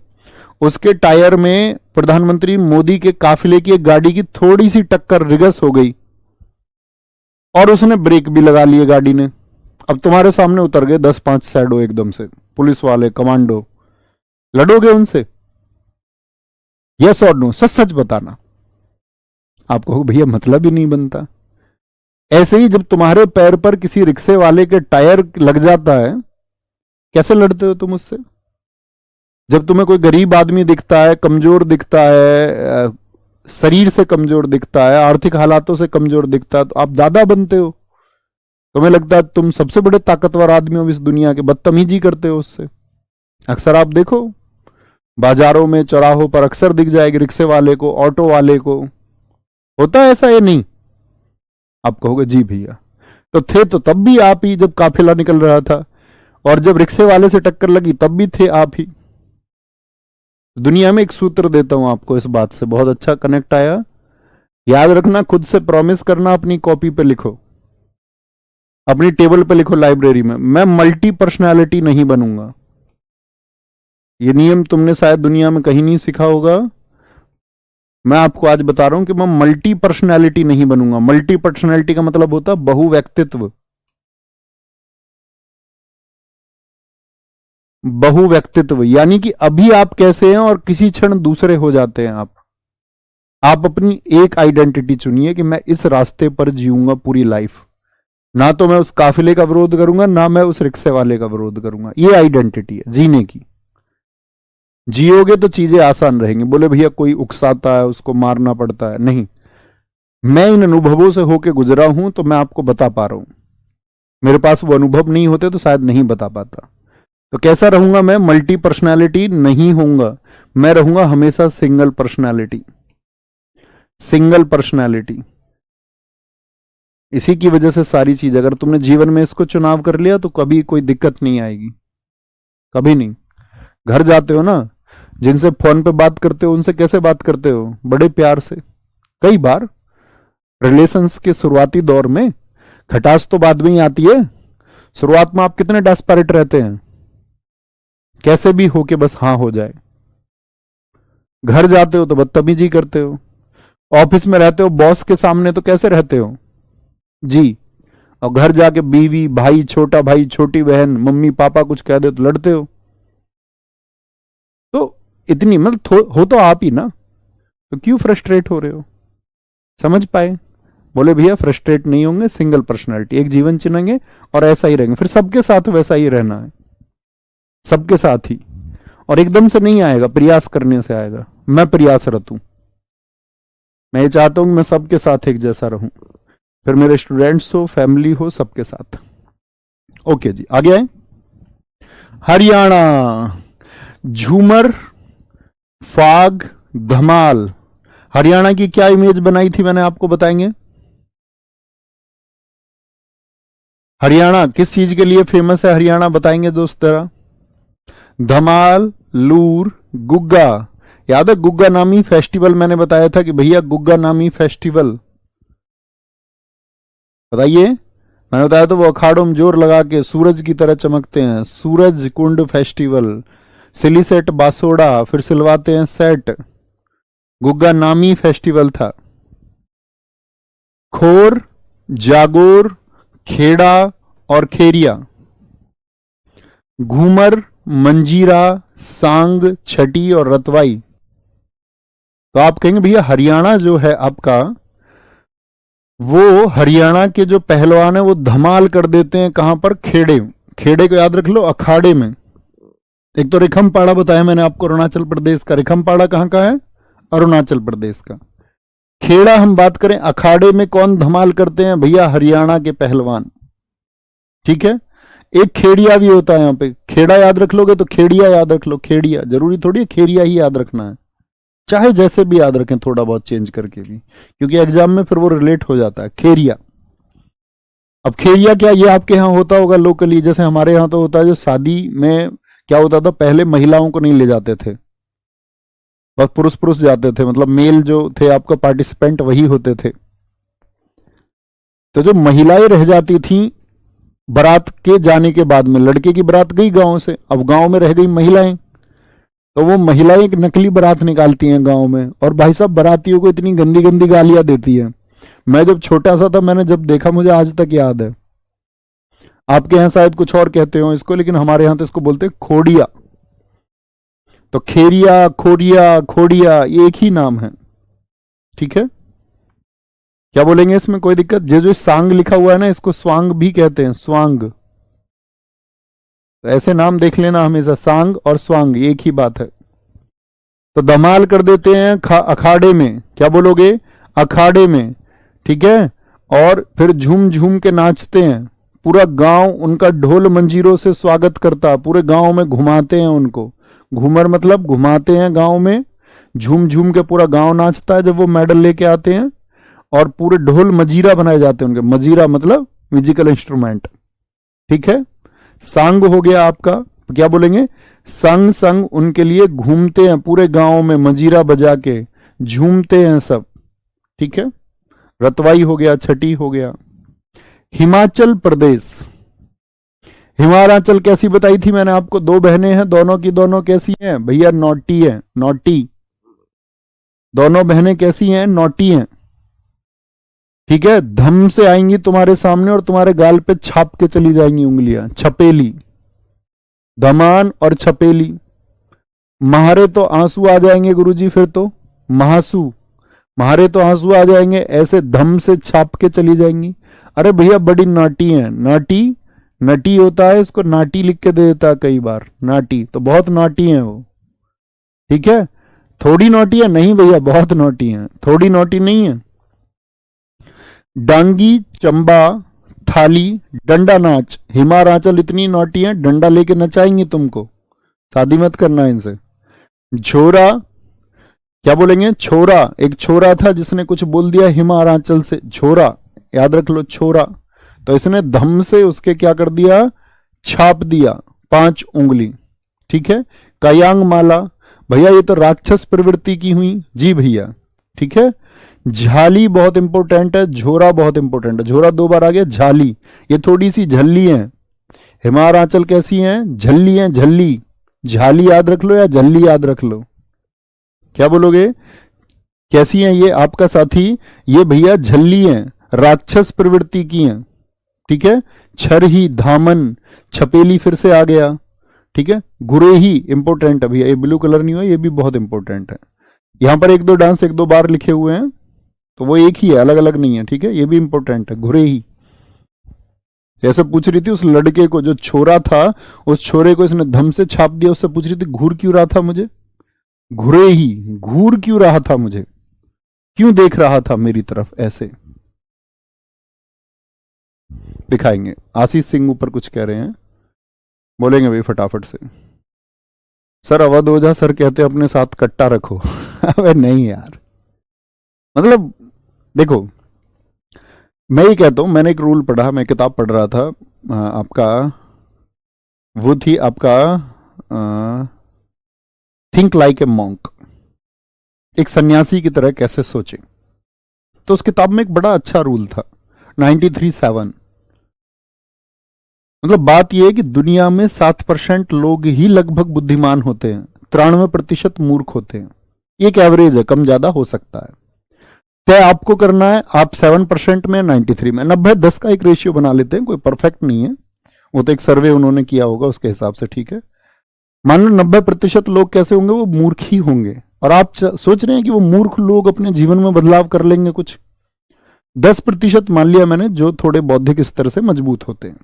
उसके टायर में प्रधानमंत्री मोदी के काफिले की एक गाड़ी की थोड़ी सी टक्कर, रिगस हो गई और उसने ब्रेक भी लगा लिए गाड़ी ने। अब तुम्हारे सामने उतर गए 10-5 शैडो एकदम से, पुलिस वाले, कमांडो, लड़ोगे उनसे? यस और नो, सच सच बताना। आप कहो भैया मतलब ही नहीं बनता। ऐसे ही जब तुम्हारे पैर पर किसी रिक्शे वाले के टायर लग जाता है, कैसे लड़ते हो तुम उससे? जब तुम्हें कोई गरीब आदमी दिखता है, कमजोर दिखता है, शरीर से कमजोर दिखता है, आर्थिक हालातों से कमजोर दिखता है, तो आप दादा बनते हो। तुम्हें लगता है तुम सबसे बड़े ताकतवर आदमी हो इस दुनिया के, बदतमीजी करते हो उससे। अक्सर आप देखो बाजारों में, चौराहों पर अक्सर दिख जाएगी रिक्शे वाले को, ऑटो वाले को। होता है ऐसा या नहीं? आप कहोगे जी भैया, तो थे तो तब भी आप ही जब काफिला निकल रहा था, और जब रिक्शे वाले से टक्कर लगी तब भी थे आप ही। दुनिया में एक सूत्र देता हूं आपको, इस बात से बहुत अच्छा कनेक्ट आया, याद रखना, खुद से प्रॉमिस करना, अपनी कॉपी पे लिखो, अपनी टेबल पे लिखो, लाइब्रेरी में, मैं मल्टी पर्सनैलिटी नहीं बनूंगा। ये नियम तुमने शायद दुनिया में कहीं नहीं सीखा होगा, मैं आपको आज बता रहा हूं कि मैं मल्टी पर्सनैलिटी नहीं बनूंगा। मल्टी पर्सनैलिटी का मतलब होता है बहुव्यक्तित्व, बहुव्यक्तित्व, यानी कि अभी आप कैसे हैं और किसी क्षण दूसरे हो जाते हैं आप अपनी एक आइडेंटिटी चुनिए कि मैं इस रास्ते पर जीऊंगा पूरी लाइफ, ना तो मैं उस काफिले का विरोध करूंगा, ना मैं उस रिक्शे वाले का विरोध करूंगा। ये आइडेंटिटी है जीने की। जियोगे तो चीजें आसान रहेंगी। बोले भैया कोई उकसाता है, उसको मारना पड़ता है, नहीं, मैं इन अनुभवों से होके गुजरा हूं तो मैं आपको बता पा रहा हूं। मेरे पास वो अनुभव नहीं होते तो शायद नहीं बता पाता। तो कैसा रहूंगा मैं? मल्टी पर्सनैलिटी नहीं होऊंगा, मैं रहूंगा हमेशा सिंगल पर्सनैलिटी, सिंगल पर्सनैलिटी। इसी की वजह से सारी चीज, अगर तुमने जीवन में इसको चुनाव कर लिया तो कभी कोई दिक्कत नहीं आएगी, कभी नहीं। घर जाते हो ना, जिनसे फोन पे बात करते हो उनसे कैसे बात करते हो? बड़े प्यार से। कई बार रिलेशंस के शुरुआती दौर में खटास तो बाद में ही आती है। शुरुआत में आप कितने डेस्परेट रहते हैं, कैसे भी हो के बस हाँ हो जाए। घर जाते हो तो बदतमीजी करते हो, ऑफिस में रहते हो बॉस के सामने तो कैसे रहते हो जी, और घर जाके बीवी, भाई, छोटा भाई, छोटी बहन, मम्मी पापा कुछ कह दे तो लड़ते हो। तो इतनी मतलब हो तो आप ही ना, तो क्यों फ्रस्ट्रेट हो रहे हो? समझ पाए? बोले भैया फ्रस्ट्रेट नहीं होंगे, सिंगल पर्सनैलिटी, एक जीवन चुनेंगे और ऐसा ही रहेंगे, फिर सबके साथ वैसा ही रहना है। सबके साथ ही, और एकदम से नहीं आएगा, प्रयास करने से आएगा। मैं प्रयासरत हूं, मैं ये चाहता हूं कि मैं सबके साथ एक जैसा रहूं, फिर मेरे स्टूडेंट्स हो, फैमिली हो, सबके साथ। ओके जी, आगे आए। हरियाणा, झूमर, फाग, धमाल। हरियाणा की क्या इमेज बनाई थी मैंने, आपको बताएंगे। हरियाणा किस चीज के लिए फेमस है, हरियाणा बताएंगे दोस्त जरा। धमाल, लूर, गुग्गा। याद है गुग्गा नामी फेस्टिवल, मैंने बताया था कि भैया गुग्गा नामी फेस्टिवल, बताइए। मैंने बताया था वो अखाड़ों में जोर लगा के सूरज की तरह चमकते हैं, सूरज कुंड फेस्टिवल। सिलीसेट बासोड़ा, फिर सिलवाते हैं सेट, गुग्गा नामी फेस्टिवल था। खोर, जागोर, खेड़ा और खेरिया। घूमर, मंजीरा, सांग, छठी और रतवाई। तो आप कहेंगे भैया हरियाणा जो है आपका, वो हरियाणा के जो पहलवान है वो धमाल कर देते हैं कहां पर, खेड़े। खेड़े को याद रख लो, अखाड़े में। एक तो रिखमपाड़ा बताया मैंने आपको, अरुणाचल प्रदेश का। रिखमपाड़ा कहां का है, अरुणाचल प्रदेश का। खेड़ा हम बात करें, अखाड़े में कौन धमाल करते हैं भैया, हरियाणा के पहलवान। ठीक है, एक खेड़िया भी होता है यहां पे। खेड़ा याद रख लोगे तो खेड़िया याद रख लो, खेड़िया जरूरी थोड़ी है खेरिया ही याद रखना है, चाहे जैसे भी याद रखें, थोड़ा बहुत चेंज करके भी, क्योंकि एग्जाम में फिर वो रिलेट हो जाता है, खेरिया। अब खेरिया क्या, ये आपके यहाँ होता होगा लोकली, जैसे हमारे यहाँ तो होता है, जो शादी में क्या होता था, पहले महिलाओं को नहीं ले जाते थे, बस पुरुष पुरुष जाते थे, मतलब मेल जो थे आपका पार्टिसिपेंट वही होते थे। तो जो महिलाएं रह जाती थीं बारात के जाने के बाद में, लड़के की बारात गई गांव से, अब गांव में रह गई महिलाएं, तो वो महिलाएं एक नकली बारात निकालती हैं गांव में, और भाई साहब बारातियों को इतनी गंदी गंदी गालियां देती हैं। मैं जब छोटा सा था, मैंने जब देखा, मुझे आज तक याद है। आपके यहाँ शायद कुछ और कहते हो इसको, लेकिन हमारे यहाँ तो इसको बोलते हैं खोड़िया। तो खेरिया, खोरिया, खोड़िया, ये एक ही नाम है। ठीक है, क्या बोलेंगे इसमें, कोई दिक्कत। जो सांग लिखा हुआ है ना, इसको स्वांग भी कहते हैं, स्वांग। तो ऐसे नाम देख लेना हमेशा, सांग और स्वांग एक ही बात है। तो धमाल कर देते हैं अखाड़े में, क्या बोलोगे, अखाड़े में। ठीक है, और फिर झूम झूम के नाचते हैं, पूरा गांव उनका ढोल मंजीरों से स्वागत करता, पूरे गांव में घुमाते हैं उनको। घूमर मतलब घुमाते हैं गांव में, झूम झूम के पूरा गांव नाचता है जब वो मेडल लेके आते हैं, और पूरे ढोल मजीरा बनाए जाते हैं उनके। मजीरा मतलब म्यूजिकल इंस्ट्रूमेंट। ठीक है, सांग हो गया आपका, क्या बोलेंगे, संग संग उनके लिए घूमते हैं पूरे गांव में, मजीरा बजा के झूमते हैं सब। ठीक है, रतवाई हो गया, छठी हो गया। हिमाचल प्रदेश, हिमाचल कैसी बताई थी मैंने आपको, दो बहनें हैं, दोनों की दोनों कैसी हैं भैया, नॉटी है, नॉटी। दोनों बहनें कैसी हैं, नॉटी हैं। ठीक है, धम से आएंगी तुम्हारे सामने और तुम्हारे गाल पे छाप के चली जाएंगी उंगलियां, छपेली। धमान और छपेली। महारे तो आंसू आ जाएंगे गुरुजी, फिर तो महासू, महारे तो आंसू आ जाएंगे, ऐसे धम से छाप के चली जाएंगी। अरे भैया बड़ी नाटी है, नाटी, नटी होता है, इसको नाटी लिख के दे देता है कई बार, नाटी, तो बहुत नॉटी है वो। ठीक है, थोड़ी नॉटी है नहीं भैया, बहुत नॉटी है, थोड़ी नॉटी नहीं है। डांगी, चंबा, थाली, डंडा नाच। हिमाचल इतनी नॉटी है, डंडा लेके नचाएंगी तुमको, शादी मत करना इनसे। झोरा, क्या बोलेंगे, छोरा। एक छोरा था जिसने कुछ बोल दिया हिमाचल से, छोरा याद रख लो, छोरा। तो इसने धम से उसके क्या कर दिया, छाप दिया 5 उंगली। ठीक है, कयांग माला, भैया ये तो राक्षस प्रवृत्ति की हुई जी भैया। ठीक है, झाली बहुत इंपॉर्टेंट है, झोरा बहुत इंपॉर्टेंट है, झोरा 2 बार आ गया, झाली ये थोड़ी सी झल्ली है। हिमाचल कैसी है, झल्ली है, झल्ली। झाली याद रख लो या झल्ली याद रख लो, क्या बोलोगे, कैसी है ये आपका साथी, ये भैया झल्ली है, राक्षस प्रवृत्ति की है। ठीक है, छरही, धामन, छपेली फिर से आ गया। ठीक है, गुरेही इंपॉर्टेंट है भैया, ये ब्लू कलर नहीं हुआ, ये भी बहुत इंपॉर्टेंट है। यहां पर 1-2 डांस 1-2 बार लिखे हुए हैं, तो वो एक ही है, अलग अलग नहीं है। ठीक है, ये भी इंपॉर्टेंट है, गुरेही। जैसे पूछ रही थी उस लड़के को, जो छोरा था, उस छोरे को इसने धम से छाप दिया, उससे पूछ रही थी घूर क्यों रहा था मुझे, घूरे ही, घूर क्यों रहा था मुझे, क्यों देख रहा था मेरी तरफ ऐसे। दिखाएंगे। आशीष सिंह ऊपर कुछ कह रहे हैं, बोलेंगे भाई फटाफट से। सर अवध ओझा सर कहते अपने साथ कट्टा रखो। अबे नहीं यार, मतलब देखो, मैं ही कहता हूं, मैंने एक रूल पढ़ा, मैं किताब पढ़ रहा था, आपका वो थी आपका थिंक लाइक ए मॉन्क, एक सन्यासी की तरह कैसे सोचे। तो उस किताब में एक बड़ा अच्छा रूल था, 93-7। मतलब बात यह है कि दुनिया में 7% लोग ही लगभग बुद्धिमान होते हैं, 93% मूर्ख होते हैं। एक एवरेज है, कम ज्यादा हो सकता है। तय आपको करना है, आप 7% में, 93 में, 90-10 का एक रेशियो बना लेते हैं, कोई परफेक्ट नहीं है, वो तो एक सर्वे उन्होंने किया होगा उसके हिसाब से, ठीक है। मान लो 90% लोग कैसे होंगे, वो मूर्ख ही होंगे, और आप सोच रहे हैं कि वो मूर्ख लोग अपने जीवन में बदलाव कर लेंगे कुछ। 10% मान लिया मैंने, जो थोड़े बौद्धिक स्तर से मजबूत होते हैं,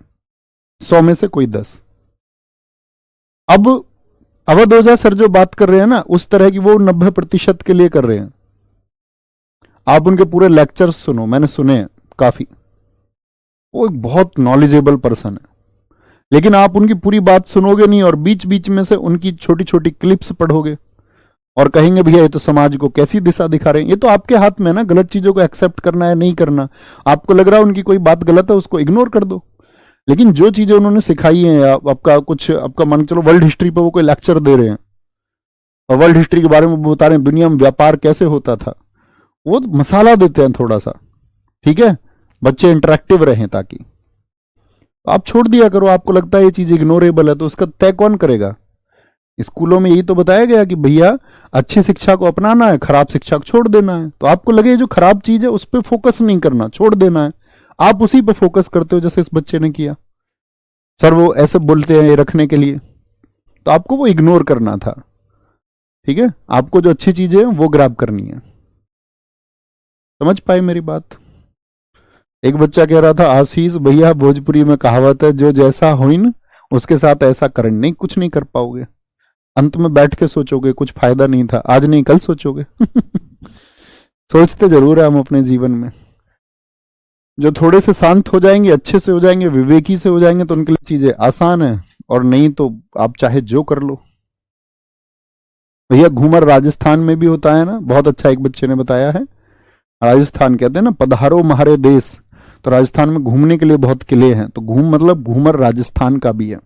100 में से कोई 10। अब अवध ओझा सर जो बात कर रहे हैं ना, उस तरह की वो 90% के लिए कर रहे हैं। आप उनके पूरे लेक्चर्स सुनो, मैंने सुने हैं काफी, वो एक बहुत नॉलेजेबल पर्सन है, लेकिन आप उनकी पूरी बात सुनोगे नहीं, और बीच बीच में से उनकी छोटी छोटी क्लिप्स पढ़ोगे और कहेंगे भैया ये तो समाज को कैसी दिशा दिखा रहे हैं। ये तो आपके हाथ में है ना, गलत चीजों को एक्सेप्ट करना है नहीं करना। आपको लग रहा है उनकी कोई बात गलत है, उसको इग्नोर कर दो, लेकिन जो चीजें उन्होंने सिखाई हैं, आपका कुछ, आपका मान के चलो वर्ल्ड हिस्ट्री पे वो कोई लेक्चर दे रहे हैं और वर्ल्ड हिस्ट्री के बारे में बता रहे हैं, दुनिया में व्यापार कैसे होता था, वो मसाला देते हैं थोड़ा सा, ठीक है, बच्चे इंटरेक्टिव रहें ताकि। आप छोड़ दिया करो, आपको लगता है ये चीज इग्नोरेबल है, तो उसका तय कौन करेगा। स्कूलों में यही तो बताया गया कि भैया अच्छी शिक्षा को अपनाना है, खराब शिक्षा को छोड़ देना है। तो आपको लगे जो खराब चीज है उस पर फोकस नहीं करना, छोड़ देना है, आप उसी पे फोकस करते हो, जैसे इस बच्चे ने किया। सर वो ऐसे बोलते हैं ये रखने के लिए, तो आपको वो इग्नोर करना था, ठीक है। आपको जो अच्छी चीजें हैं वो ग्रैब करनी है। समझ पाए मेरी बात। एक बच्चा कह रहा था, आशीष भैया भोजपुरी में कहावत है, जो जैसा होइन उसके साथ ऐसा करें। नहीं, कुछ नहीं कर पाओगे, अंत में बैठ के सोचोगे, कुछ फायदा नहीं था, आज नहीं कल सोचोगे। सोचते जरूर है हम अपने जीवन में। जो थोड़े से शांत हो जाएंगे, अच्छे से हो जाएंगे, विवेकी से हो जाएंगे, तो उनके लिए चीजें आसान है, और नहीं तो आप चाहे जो कर लो। भैया घूमर राजस्थान में भी होता है ना, बहुत अच्छा एक बच्चे ने बताया है। राजस्थान कहते हैं ना, पधारो महारे देश, तो राजस्थान में घूमने के लिए बहुत किले हैं, तो घूम मतलब घूमर राजस्थान का भी है,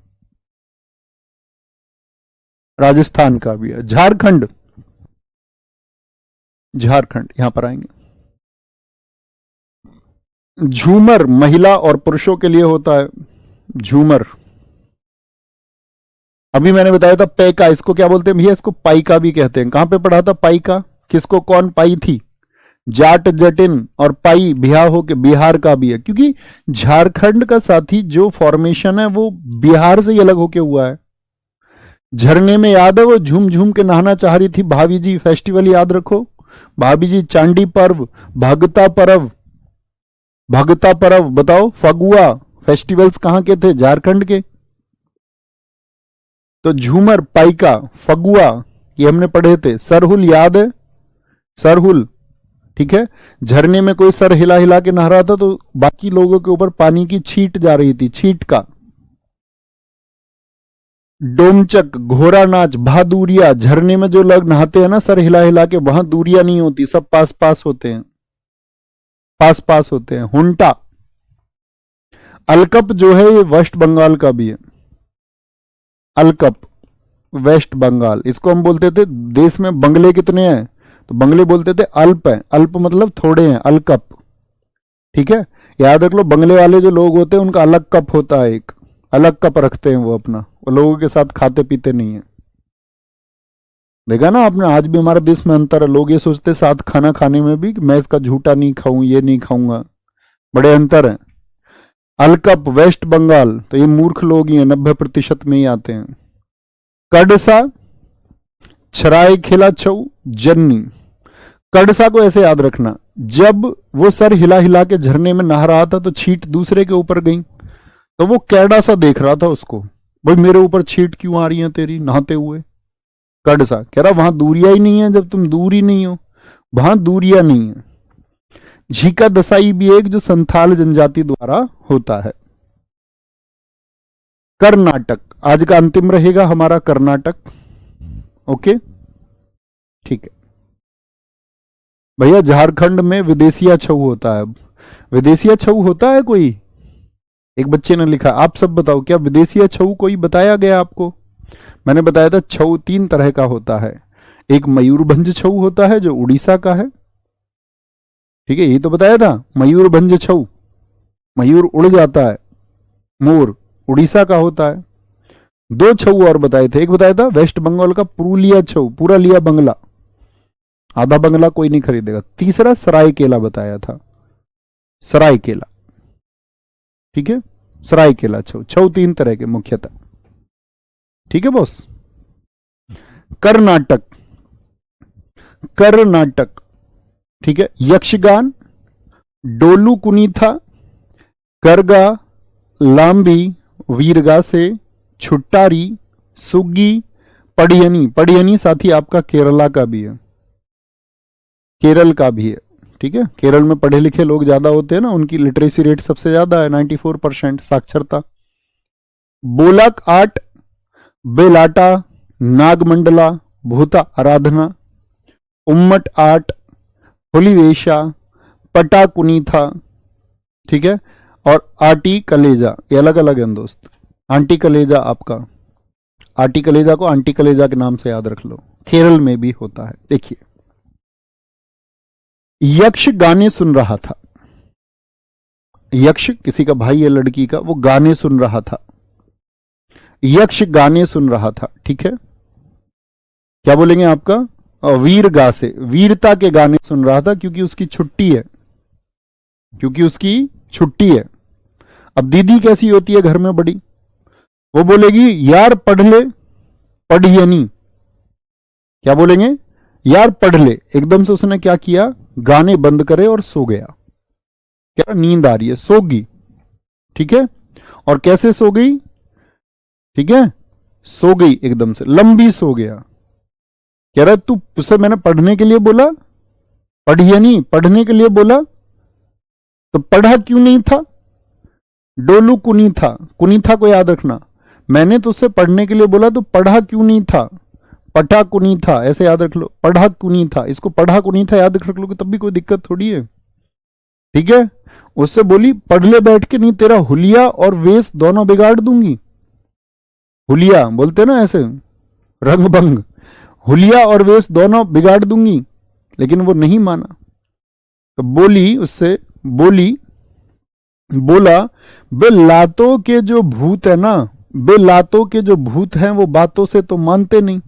राजस्थान का भी है। झारखंड, झारखंड यहां पर आएंगे। झूमर महिला और पुरुषों के लिए होता है, झूमर। अभी मैंने बताया था पैका, इसको क्या बोलते हैं भैया, इसको पाइका भी कहते हैं। कहां पे पढ़ा था पाइका, किसको कौन पाई थी, जाट जटिन, और पाई बिहार हो के बिहार का भी है, क्योंकि झारखंड का साथी जो फॉर्मेशन है वो बिहार से ही अलग होके हुआ है। झरने में याद है वो झूम झूम के नहाना चाह रही थी भाभी जी, फेस्टिवल याद रखो, भाभी जी चांदी पर्व, भगता पर्व, भगता पर्व बताओ, फगुआ फेस्टिवल्स कहां के थे, झारखंड के। तो झूमर, पाइका, फगुआ ये हमने पढ़े थे। सरहुल याद है, सरहुल, ठीक है। झरने में कोई सर हिला हिला के नहा रहा था तो बाकी लोगों के ऊपर पानी की छींट जा रही थी, छींट का। डोमचक, घोड़ा नाच, बहादुरिया, झरने में जो लोग नहाते हैं ना सर हिला हिला के, वहां दूरिया नहीं होती, सब पास पास होते हैं, पास पास होते हैं। हुंटा, अलकप जो है ये वेस्ट बंगाल का भी है, अलकप वेस्ट बंगाल। इसको हम बोलते थे, देश में बंगले कितने हैं तो बंगले बोलते थे अल्प है, अल्प मतलब थोड़े हैं, अलकप, ठीक है। याद रख लो, बंगले वाले जो लोग होते हैं उनका अलग कप होता है, एक अलग कप रखते हैं वो अपना, वो लोगों के साथ खाते पीते नहीं है। देखा ना आपने, आज भी हमारे देश में अंतर है, लोग ये सोचते साथ खाना खाने में भी मैं इसका झूठा नहीं खाऊं, ये नहीं खाऊंगा, बड़े अंतर है। अलकप वेस्ट बंगाल, तो ये मूर्ख लोग ही हैं, 90% में ही आते हैं। कडसा, छराय खिला छऊ, जन्नी। कडसा को ऐसे याद रखना, जब वो सर हिला हिला के झरने में नहा रहा था तो छींट दूसरे के ऊपर गई, तो वो कैडा सा देख रहा था उसको, भाई मेरे ऊपर छींट क्यों आ रही है तेरी नहाते हुए, कड़ सा। कह रहा वहां दूरिया ही नहीं है, जब तुम दूर ही नहीं हो, वहां दूरिया नहीं है। झीका दसाई भी एक जो संथाल जनजाति द्वारा होता है। कर्नाटक आज का अंतिम रहेगा हमारा, कर्नाटक। ओके ठीक है भैया। झारखंड में विदेशिया छऊ होता है। विदेशिया छऊ होता है कोई? एक बच्चे ने लिखा, आप सब बताओ क्या विदेशिया छऊ कोई बताया गया आपको? मैंने बताया था छऊ 3 तरह का होता है। एक मयूरभंज छऊ होता है जो उड़ीसा का है, ठीक है, यही तो बताया था, मयूरभंज छऊ, मयूर उड़ जाता है, मोर उड़ीसा का होता है। 2 छऊ और बताए थे, एक बताया था वेस्ट बंगाल का पुरुलिया छऊ, पूरा लिया बंगला, आधा बंगला कोई नहीं खरीदेगा। तीसरा सरायकेला बताया था, सरायकेला, ठीक है, सरायकेला छऊ। छऊ 3 तरह के मुख्यतः, ठीक है बॉस। कर्नाटक, कर्नाटक, ठीक है, यक्षगान, डोलू कुनीथा, करगा, लांबी, वीरगा से, छुट्टारी, सुग्गी, पडियनी। पडियनी साथी आपका केरला का भी है, केरल का भी है, ठीक है। केरल में पढ़े लिखे लोग ज्यादा होते हैं ना, उनकी लिटरेसी रेट सबसे ज्यादा है, 94% साक्षरता। बोलक आर्ट, बेलाटा, नागमंडला, भूता आराधना, उम्मट आर्ट, हुलीवेशा, पटा कुनीथा, ठीक है, और आटी कलेजा, ये अलग अलग हैं दोस्त। आंटी कलेजा आपका, आटी कलेजा को आंटी कलेजा के नाम से याद रख लो, केरल में भी होता है। देखिए यक्ष गाने सुन रहा था, यक्ष किसी का भाई है लड़की का, वो गाने सुन रहा था, यक्ष गाने सुन रहा था, ठीक है। क्या बोलेंगे आपका? वीरगा से, वीरता के गाने सुन रहा था, क्योंकि उसकी छुट्टी है, क्योंकि उसकी छुट्टी है। अब दीदी कैसी होती है घर में बड़ी, वो बोलेगी यार पढ़ ले, पढ़ियनी। क्या बोलेंगे? यार पढ़ ले। एकदम से उसने क्या किया, गाने बंद करे और सो गया। क्या नींद आ रही है, सोगी, ठीक है। और कैसे सो गई, ठीक है, सो गई एकदम से, लंबी सो गया। कह रहा तू, उसे मैंने पढ़ने के लिए बोला, पढ़िए नहीं, पढ़ने के लिए बोला तो पढ़ा क्यों नहीं था? डोलू कुनी था, कुनी था को याद रखना, मैंने तुझसे पढ़ने के लिए बोला तो पढ़ा क्यों नहीं था? पढ़ा कुनी था, ऐसे याद रख लो, पढ़ा कुनी था। इसको पढ़ा कुनी था याद रख लो कि तब भी कोई दिक्कत थोड़ी है, ठीक है। उससे बोली पढ़ ले बैठ के, नहीं तेरा हुलिया और वेश दोनों बिगाड़ दूंगी। हुलिया बोलते ना ऐसे, रंग भंग, हुलिया और वेश दोनों बिगाड़ दूंगी। लेकिन वो नहीं माना, तो बोली उससे, बोला बे लातों के जो भूत है ना, बे लातों के जो भूत हैं वो बातों से तो मानते नहीं।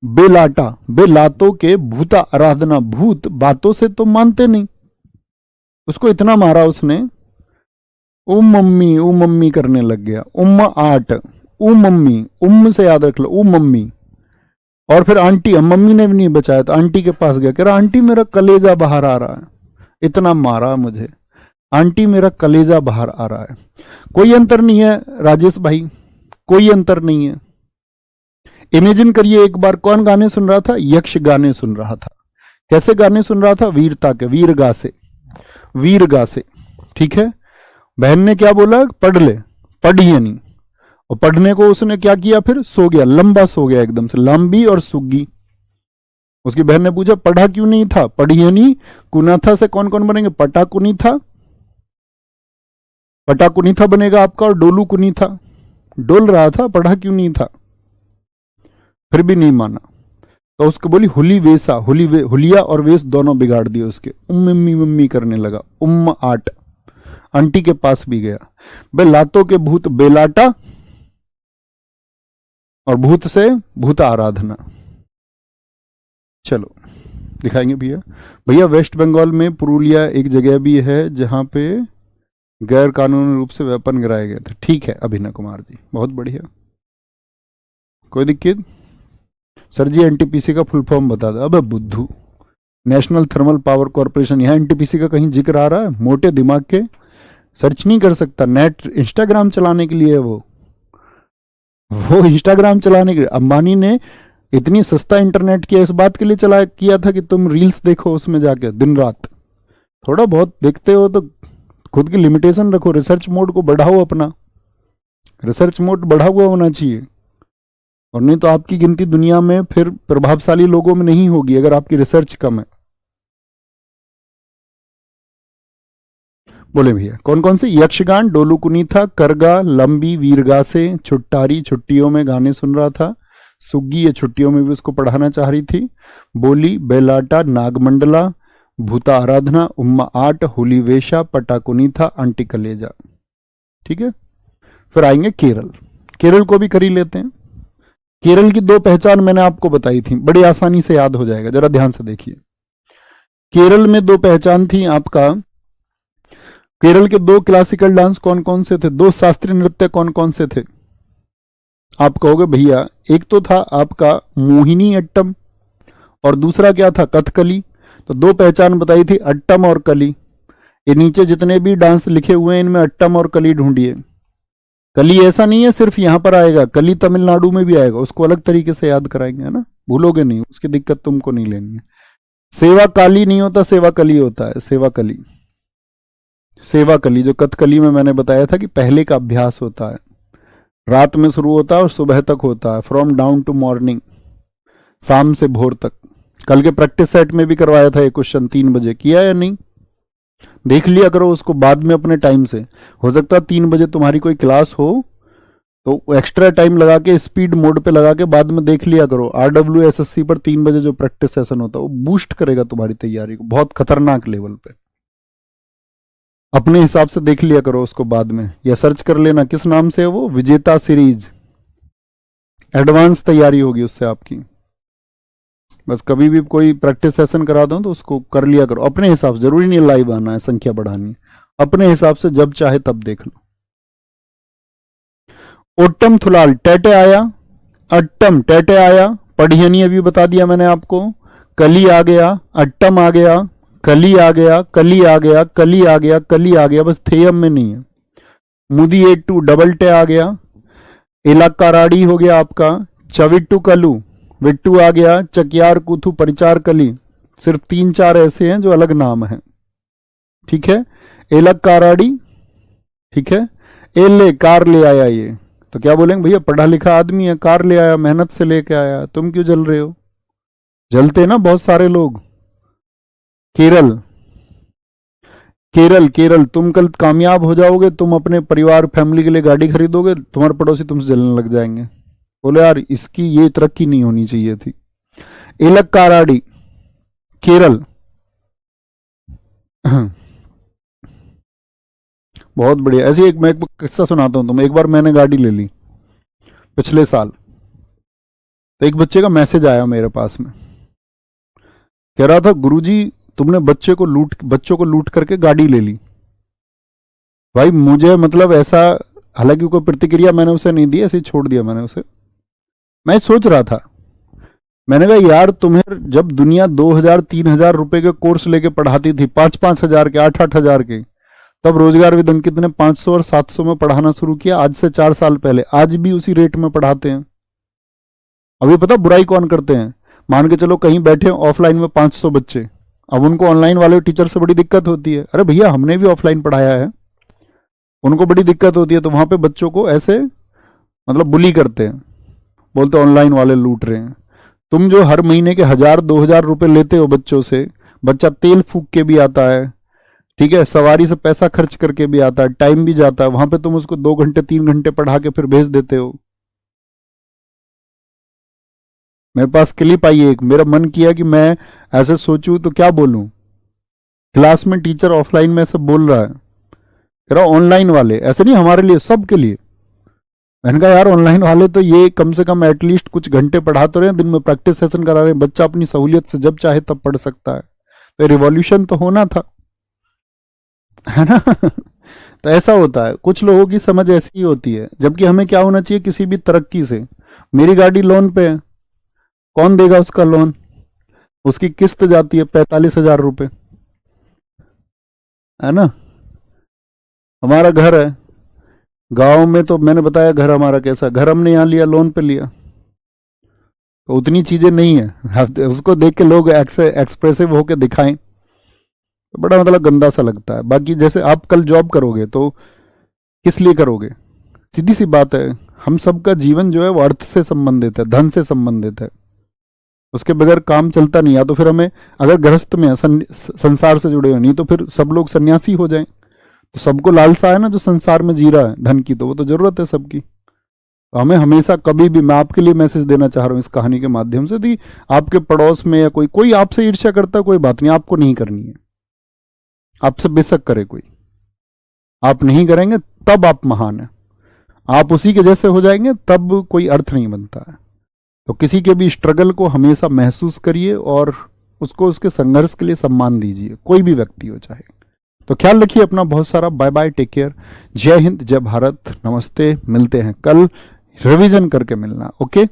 बेलाटा, बेलातों के भूता आराधना, भूत बातों से तो मानते नहीं। उसको इतना मारा उसने, ओ मम्मी करने लग गया। उम्म आट, ओ मम्मी, उम्म से याद रख लो, ओ मम्मी। और फिर आंटी, मम्मी ने भी नहीं बचाया तो आंटी के पास गया, कह रहा आंटी मेरा कलेजा बाहर आ रहा है। इतना मारा मुझे, आंटी मेरा कलेजा बाहर आ रहा है। कोई अंतर नहीं है राजेश भाई, कोई अंतर नहीं है। इमेजिन करिए एक बार, कौन गाने सुन रहा था? यक्ष गाने सुन रहा था। कैसे गाने सुन रहा था? वीरता के, वीरगा से, वीरगा से, ठीक है। बहन ने क्या बोला? पढ़ ले, पढ़िए नहीं। और पढ़ने को उसने क्या किया, फिर सो गया, लंबा सो गया एकदम से, लंबी और सुग्गी। उसकी बहन ने पूछा पढ़ा क्यों नहीं था? पढ़िए नहीं। कुनाथा से कौन कौन बनेंगे? पटा कुनी था, पटा कुनी था बनेगा आपका, और डोलू कुनी था, डोल रहा था, पढ़ा क्यों नहीं था? फिर भी नहीं माना, तो उसको बोली हुली वेसा, हुलिया और वेश दोनों बिगाड़ दिए उसके। मम्मी मम्मी करने लगा, उम्म आट। आंटी के पास भी गया, बे लातों के भूत बेलाटा, और भूत से भूता आराधना। चलो दिखाएंगे भैया। भैया वेस्ट बंगाल में पुरुलिया एक जगह भी है जहां पे गैर कानूनी रूप से वेपन गिराए गए थे। ठीक है अभिनव कुमार जी, बहुत बढ़िया, कोई दिक्कत? सर जी एनटीपीसी का फुल फॉर्म बता दो। अबे बुद्धू, नेशनल थर्मल पावर कॉर्पोरेशन। यहाँ एनटीपीसी का कहीं जिक्र आ रहा है? मोटे दिमाग के, सर्च नहीं कर सकता। नेट इंस्टाग्राम चलाने के लिए है वो इंस्टाग्राम चलाने के लिए। अंबानी ने इतनी सस्ता इंटरनेट किया इस बात के लिए चला किया था कि तुम रील्स देखो उसमें जाके दिन रात। थोड़ा बहुत देखते हो तो खुद की लिमिटेशन रखो, रिसर्च मोड को बढ़ाओ अपना, रिसर्च मोड बढ़ा हुआ होना चाहिए। और नहीं तो आपकी गिनती दुनिया में फिर प्रभावशाली लोगों में नहीं होगी अगर आपकी रिसर्च कम है। बोले भैया कौन कौन से? यक्षगान, डोलू कुनीथा, करगा, लंबी, वीरगा से, छुट्टारी, छुट्टियों में गाने सुन रहा था, सुग्गी ये छुट्टियों में भी उसको पढ़ाना चाह रही थी, बोली, बेलाटा, नागमंडला, भूता आराधना, उम्मा आट, हुली वेशा, पटाकुनी था, आंटी कलेजा। ठीक है, फिर आएंगे केरल। केरल को भी कर ही लेते हैं। केरल की दो पहचान मैंने आपको बताई थी, बड़ी आसानी से याद हो जाएगा, जरा ध्यान से देखिए। केरल में दो पहचान थी आपका। केरल के दो क्लासिकल डांस कौन कौन से थे? दो शास्त्रीय नृत्य कौन कौन से थे? आप कहोगे भैया एक तो था आपका मोहिनी अट्टम और दूसरा क्या था? कथकली। तो दो पहचान बताई थी, अट्टम और कली। ये नीचे जितने भी डांस लिखे हुए हैं इनमें अट्टम और कली ढूंढिए। कली ऐसा नहीं है सिर्फ यहां पर आएगा, कली तमिलनाडु में भी आएगा, उसको अलग तरीके से याद कराएंगे, है ना, भूलोगे नहीं, उसकी दिक्कत तुमको नहीं लेनी है। सेवा काली नहीं होता, सेवा कली होता है, सेवा कली। सेवा कली जो कथकली में मैंने बताया था कि पहले का अभ्यास होता है, रात में शुरू होता है और सुबह तक होता है, फ्रॉम डाउन टू मॉर्निंग, शाम से भोर तक। कल के प्रैक्टिस सेट में भी करवाया था ये क्वेश्चन 3 बजे, किया या नहीं? देख लिया करो उसको बाद में अपने टाइम से। हो सकता है 3 बजे तुम्हारी कोई क्लास हो तो एक्स्ट्रा टाइम लगा के स्पीड मोड पे लगा के बाद में देख लिया करो। RWSSC पर 3 बजे जो प्रैक्टिस सेशन होता है वो बूस्ट करेगा तुम्हारी तैयारी को बहुत खतरनाक लेवल पे। अपने हिसाब से देख लिया करो उसको बाद में, या सर्च कर लेना किस नाम से है वो, विजेता सीरीज। एडवांस तैयारी होगी उससे आपकी। बस कभी भी कोई प्रैक्टिस सेशन करा दो तो उसको कर लिया करो अपने हिसाब से। जरूरी नहीं लाइव आना है, संख्या बढ़ानी है, अपने हिसाब से जब चाहे तब देख लो। ओट्टम थुलाल टेटे आया, अट्टम टेटे आया, पढ़ियनी अभी बता दिया मैंने आपको, कली आ गया, अट्टम आ गया, कली आ गया, कली आ गया, कली आ गया, कली आ गया, बस थेयम में नहीं है। मुदी 82 डबल टे आ गया, इलाकाराड़ी हो गया आपका, चविट्टू कलू, विट्टू आ गया, चकियार कुथू परिचार कली। सिर्फ 3-4 ऐसे हैं जो अलग नाम हैं। ठीक है, एलक काराड़ी, ठीक है, एले कार ले आया ये, तो क्या बोलेंगे भैया पढ़ा लिखा आदमी है, कार ले आया, मेहनत से लेके आया, तुम क्यों जल रहे हो? जलते ना बहुत सारे लोग। केरल, केरल, केरल, तुम कल कामयाब हो जाओगे, तुम अपने परिवार फैमिली के लिए गाड़ी खरीदोगे, तुम्हारे पड़ोसी तुमसे जलने लग जाएंगे, बोले यार इसकी ये तरक्की नहीं होनी चाहिए थी। एलक काराड़ी, केरल। बहुत बढ़िया। ऐसे एक मैं एक किस्सा सुनाता हूँ तुम्हें। एक बार मैंने गाड़ी ले ली पिछले साल, तो एक बच्चे का मैसेज आया मेरे पास में, कह रहा था गुरुजी तुमने बच्चों को लूट करके गाड़ी ले ली। भाई मुझे मतलब ऐसा, हालांकि कोई प्रतिक्रिया मैंने उसे नहीं दी, ऐसे ही छोड़ दिया मैंने उसे। मैं सोच रहा था, मैंने कहा यार तुम्हें जब दुनिया 2,000-3,000 रुपए के कोर्स लेके पढ़ाती थी, 5-5 हजार के, 8-8 हजार के, तब रोजगार विद अंकित ने 500 और 700 में पढ़ाना शुरू किया, आज से 4 साल पहले। आज भी उसी रेट में पढ़ाते हैं। अभी पता बुराई कौन करते हैं? मान के चलो कहीं बैठे ऑफलाइन में 500 बच्चे, अब उनको ऑनलाइन वाले टीचर से बड़ी दिक्कत होती है। अरे भैया हमने भी ऑफलाइन पढ़ाया है, उनको बड़ी दिक्कत होती है, तो वहां पे बच्चों को ऐसे मतलब बुली करते हैं, बोलते ऑनलाइन वाले लूट रहे हैं। तुम जो हर महीने के 1,000-2,000 रुपए लेते हो बच्चों से, बच्चा तेल फूक के भी आता है, ठीक है, सवारी से पैसा खर्च करके भी आता है, टाइम भी जाता है, वहां पे तुम उसको 2 घंटे 3 घंटे पढ़ा के फिर भेज देते हो। मेरे पास क्लिप आई एक, मेरा मन किया कि मैं ऐसे सोचूं तो क्या बोलूं। क्लास में टीचर ऑफलाइन में ऐसे बोल रहा है, कह रहा ऑनलाइन वाले, ऐसे नहीं हमारे लिए, सबके लिए। मैंने कहा यार ऑनलाइन वाले तो ये कम से कम एटलीस्ट कुछ घंटे पढ़ा तो रहे हैं, दिन में प्रैक्टिस सेशन करा रहे हैं, बच्चा अपनी सहूलियत से जब चाहे तब पढ़ सकता है। तो रिवॉल्यूशन तो होना था, है ना। तो ऐसा होता है, कुछ लोगों की समझ ऐसी ही होती है, जबकि हमें क्या होना चाहिए किसी भी तरक्की से। मेरी गाड़ी लोन पे है, कौन देगा उसका लोन? उसकी किस्त जाती है 45,000 रुपए, है ना। हमारा घर है गांव में, तो मैंने बताया घर हमारा कैसा, घर हमने यहाँ लिया, लोन पे लिया, तो उतनी चीजें नहीं है। उसको देख के लोग एक्सप्रेसिव होके दिखाएं तो बड़ा मतलब गंदा सा लगता है। बाकी जैसे आप कल जॉब करोगे तो किस लिए करोगे? सीधी सी बात है, हम सबका जीवन जो है वो अर्थ से संबंधित है, धन से संबंधित है। उसके बगैर काम चलता नहीं। या तो फिर हमें, अगर गृहस्थ में है, संसार से जुड़े हो, नहीं तो फिर सब लोग सन्यासी हो जाएं। तो सबको लालसा है ना, जो संसार में जी रहा है धन की, तो वो तो जरूरत है सबकी। तो हमें हमेशा कभी भी, मैं आपके लिए मैसेज देना चाह रहा हूं इस कहानी के माध्यम से, कि आपके पड़ोस में या कोई आपसे ईर्ष्या करता है, कोई बात नहीं, आपको नहीं करनी है। आपसे बेशक करे कोई, आप नहीं करेंगे तब आप महान है। आप उसी के जैसे हो जाएंगे तब कोई अर्थ नहीं बनता है। तो किसी के भी स्ट्रगल को हमेशा महसूस करिए और उसको उसके संघर्ष के लिए सम्मान दीजिए, कोई भी व्यक्ति हो चाहे। तो ख्याल रखिए अपना बहुत सारा। बाय बाय, टेक केयर, जय हिंद, जय भारत, नमस्ते। मिलते हैं कल, रिवीजन करके मिलना, ओके।